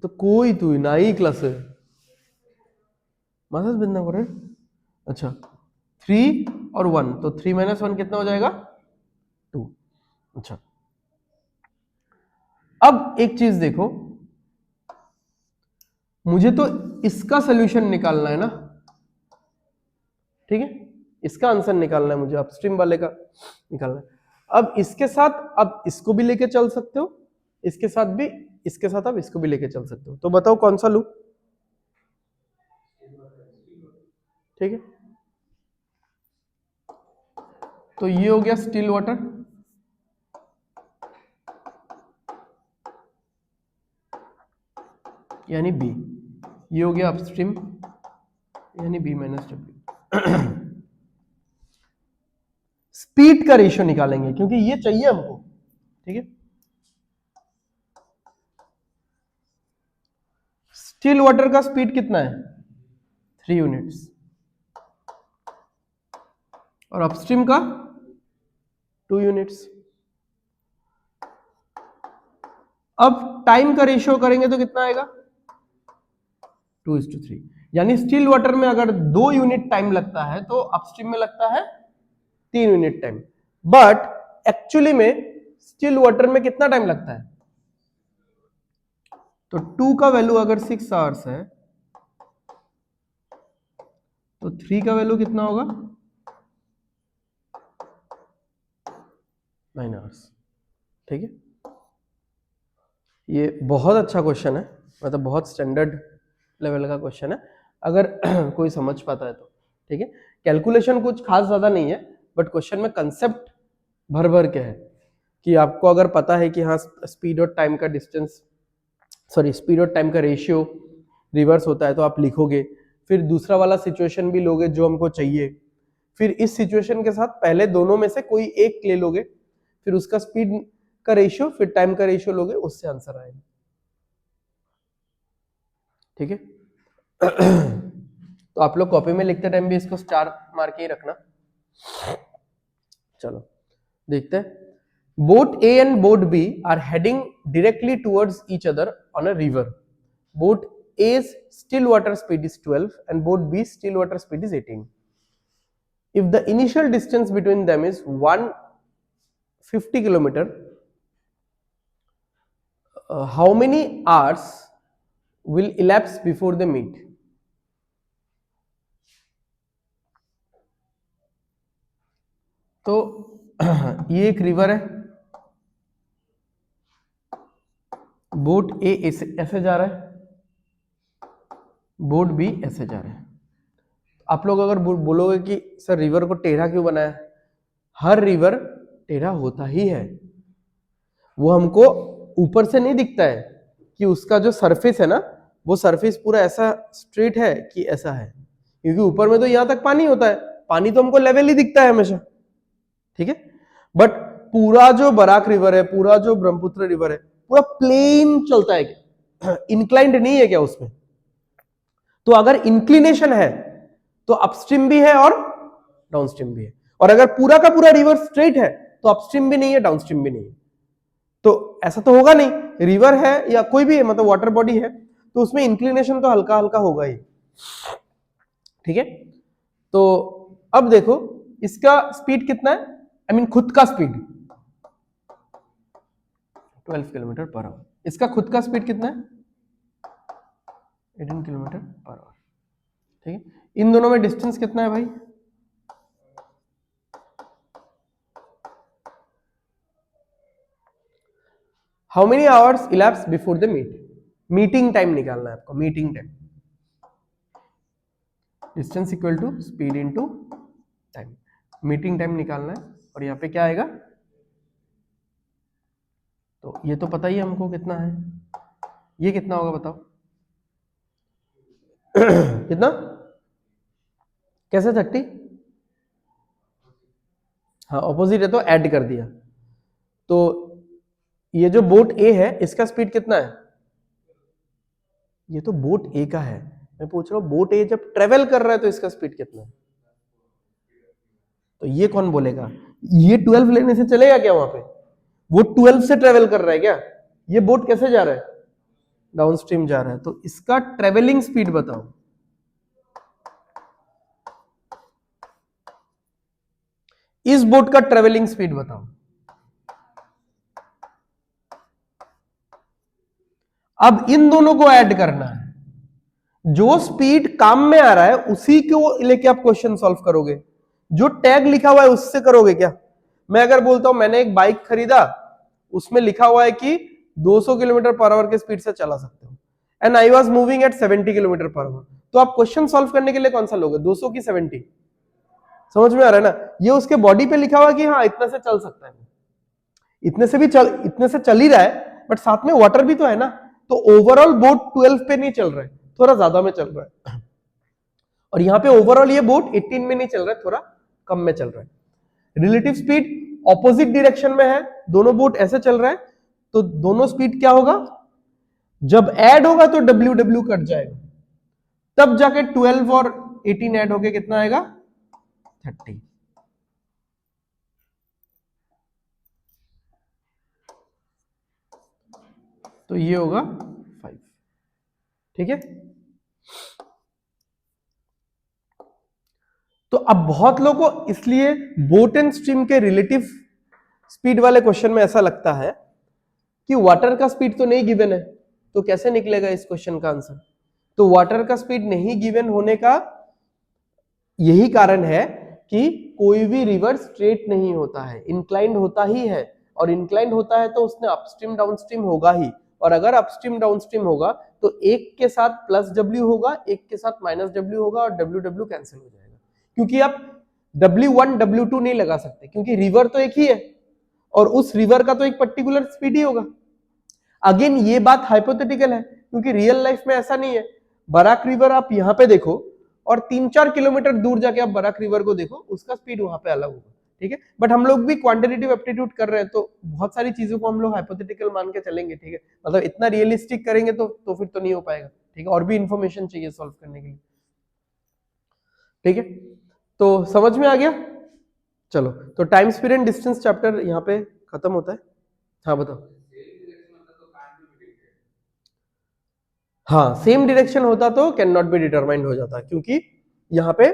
तो कोई तू नाई क्लास है मासास बिंदा करे। अच्छा, 3 और 1, तो 3 - 1 कितना हो जाएगा 2। अच्छा, अब एक चीज देखो, मुझे तो इसका सोल्यूशन निकालना है ना, ठीक है, इसका आंसर निकालना है मुझे, अपस्ट्रीम वाले का निकालना है। अब इसके साथ अब इसको भी लेके चल सकते हो, इसके साथ भी, इसके साथ अब इसको भी लेके चल सकते हो। तो बताओ कौन सा लूं, ठीक है। तो ये हो गया स्टिल वाटर, यानी बी। ये हो गया अपस्ट्रीम, यानी B - W। स्पीड का रेशियो निकालेंगे क्योंकि ये चाहिए हमको, ठीक है। स्टिल वाटर का स्पीड कितना है 3 यूनिट्स, और अपस्ट्रीम का 2 यूनिट्स। अब टाइम का रेशियो करेंगे तो कितना आएगा 2:3, यानी स्टिल वाटर में अगर 2 यूनिट टाइम लगता है तो अपस्ट्रीम में लगता है 3 यूनिट टाइम। बट एक्चुअली में स्टिल वाटर में कितना टाइम लगता है, तो 2 का वैल्यू अगर 6 आवर्स है तो 3 का वैल्यू कितना होगा 9 आवर्स, ठीक है। ये बहुत अच्छा क्वेश्चन है, मतलब बहुत स्टैंडर्ड लेवल का क्वेश्चन है, अगर कोई समझ पाता है तो, ठीक है। कैलकुलेशन कुछ खास ज्यादा नहीं है, बट क्वेश्चन में कंसेप्ट भर भर के है कि आपको अगर पता है कि हाँ स्पीड और टाइम का डिस्टेंस, सॉरी स्पीड और टाइम का रेशियो रिवर्स होता है तो आप लिखोगे, फिर दूसरा वाला सिचुएशन भी लोगे जो हमको चाहिए, फिर इस सिचुएशन के साथ पहले दोनों में से कोई एक ले लोगे, फिर उसका स्पीड का रेशियो फिर टाइम का रेशियो लोगे, उससे आंसर आएगा, ठीक है। तो आप लोग कॉपी में लिखते टाइम भी इसको स्टार मार के ही रखना। चलो देखते हैं, boat A and boat B are heading directly towards each other on a river. Boat A's still water speed is 12 and boat B's still water speed is 18. If the initial distance between them is 150 kilometer, how many hours will elapse before they meet? तो ये एक river है, boat ए ऐसे जा रहा है, boat B ऐसे जा रहा है। आप लोग अगर बोलोगे कि सर रिवर को टेढ़ा क्यों बनाया, हर रिवर टेढ़ा होता ही है, वो हमको ऊपर से नहीं दिखता है कि उसका जो सरफेस है ना, वो सरफेस पूरा ऐसा स्ट्रेट है कि ऐसा है, क्योंकि ऊपर में तो यहां तक पानी होता है, पानी तो हमको लेवल ही दिखता है हमेशा, ठीक है। बट पूरा जो बराक रिवर है, पूरा जो ब्रह्मपुत्र रिवर है, पूरा प्लेन चलता है क्या, इंक्लाइंड नहीं है क्या उसमें। तो अगर इंक्लिनेशन है तो अपस्ट्रीम भी है और डाउनस्ट्रीम भी है, और अगर पूरा का पूरा रिवर स्ट्रेट है तो अपस्ट्रीम भी नहीं है डाउनस्ट्रीम भी नहीं है। तो ऐसा तो होगा नहीं, रिवर है या कोई भी मतलब वाटर बॉडी है तो उसमें इंक्लिनेशन तो हल्का हल्का होगा ही, ठीक है। तो अब देखो इसका स्पीड कितना है, आई मीन खुद का स्पीड 12 किलोमीटर पर आवर, इसका खुद का स्पीड कितना है 18 किलोमीटर पर आवर, ठीक है। इन दोनों में डिस्टेंस कितना है भाई, how many hours elapse before the meeting time निकालना है आपको, meeting time, distance equal to speed into time, meeting time निकालना है। और यहाँ पे क्या आएगा, तो ये तो पता ही हमको कितना है, ये कितना होगा बताओ कितना, कैसे 30, हाँ ऑपोजिट है तो ऐड कर दिया। तो ये जो बोट ए है इसका स्पीड कितना है, ये तो बोट ए का है, मैं पूछ रहा हूं बोट ए जब ट्रेवल कर रहा है तो इसका स्पीड कितना है, तो ये कौन बोलेगा, ये 12 लेने से चलेगा क्या वहां पे, वो 12 से ट्रेवल कर रहा है क्या, ये बोट कैसे जा रहा है डाउनस्ट्रीम जा रहा है, तो इसका ट्रेवलिंग स्पीड बताओ, इस बोट का ट्रेवलिंग स्पीड बताओ। अब इन दोनों को ऐड करना है, जो स्पीड काम में आ रहा है उसी को लेके आप क्वेश्चन सॉल्व करोगे, जो टैग लिखा हुआ है उससे करोगे क्या। मैं अगर बोलता हूं मैंने एक बाइक खरीदा, उसमें लिखा हुआ है कि 200 किलोमीटर पर आवर के स्पीड से चला सकते हो, and I was moving at 70 kilometre per our, तो आप क्वेश्चन सॉल्व करने के लिए कौन सा लोगे, 200 की 70, समझ में आ रहा है ना। ये उसके बॉडी पे लिखा हुआ है कि हाँ इतना से चल सकता है, इतने से चल ही रहा है, बट साथ में वाटर भी तो है ना, तो ओवरऑल बोट 12 पे नहीं चल रहा है, थोड़ा ज्यादा में चल रहा है, और यहाँ पे ओवरऑल ये बोट 18 में नहीं चल रहा है, थोड़ा कम में चल रहा है। रिलेटिव स्पीड ऑपोजिट डायरेक्शन में है, दोनों बोट ऐसे चल रहा है, तो दोनों स्पीड क्या होगा, जब ऐड होगा तो डब्ल्यू कट जाएगा, तब जाके 12 और 18 ऐड होके कितना आएगा 30, तो ये होगा 5, ठीक है। तो अब बहुत लोगों को इसलिए बोट एंड स्ट्रीम के रिलेटिव स्पीड वाले क्वेश्चन में ऐसा लगता है कि वाटर का स्पीड तो नहीं गिवन है, तो कैसे निकलेगा इस क्वेश्चन का आंसर। तो वाटर का स्पीड नहीं गिवन होने का यही कारण है कि कोई भी रिवर स्ट्रेट नहीं होता है, इंक्लाइंड होता ही है, और इंक्लाइंड होता है तो उसने अपस्ट्रीम डाउनस्ट्रीम होगा ही, और अगर अपस्ट्रीम डाउनस्ट्रीम होगा तो एक के साथ प्लस डब्ल्यू होगा, एक के साथ माइनस डब्ल्यू होगा, और डब्ल्यू डब्ल्यू कैंसिल हो जाएगा, क्योंकि आप W1 W2 नहीं लगा सकते, क्योंकि रिवर तो एक ही है और उस रिवर का तो एक पर्टिकुलर स्पीड ही होगा। अगेन ये बात हाइपोथेटिकल है, क्योंकि रियल लाइफ में ऐसा नहीं है। बराक रिवर आप यहाँ पे देखो और 3-4 किलोमीटर दूर जाके आप बराक रिवर को देखो, उसका स्पीड वहां पे अलग होगा, ठीक है। बट हम लोग भी क्वांटिटेटिव एप्टीट्यूड कर रहे हैं, तो बहुत सारी चीजों को हम लोग हाइपोथेटिकल मान के चलेंगे, ठीक है। मतलब इतना रियलिस्टिक करेंगे तो फिर तो नहीं हो पाएगा, ठीक है, और भी इंफॉर्मेशन चाहिए सॉल्व करने के लिए, ठीक है। तो समझ में आ गया, चलो तो time speed and distance chapter यहाँ पे खत्म होता है। हाँ बताओ, हाँ सेम डायरेक्शन होता तो कैन नॉट बी डिटरमाइंड हो जाता, क्योंकि यहाँ पे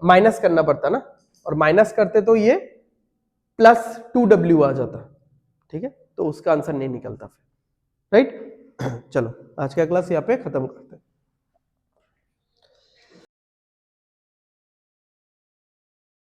माइनस करना पड़ता ना, और माइनस करते तो ये +2W आ जाता, ठीक है, तो उसका आंसर नहीं निकलता फिर, राइट। चलो आज का क्लास यहाँ पे खत्म करते हैं।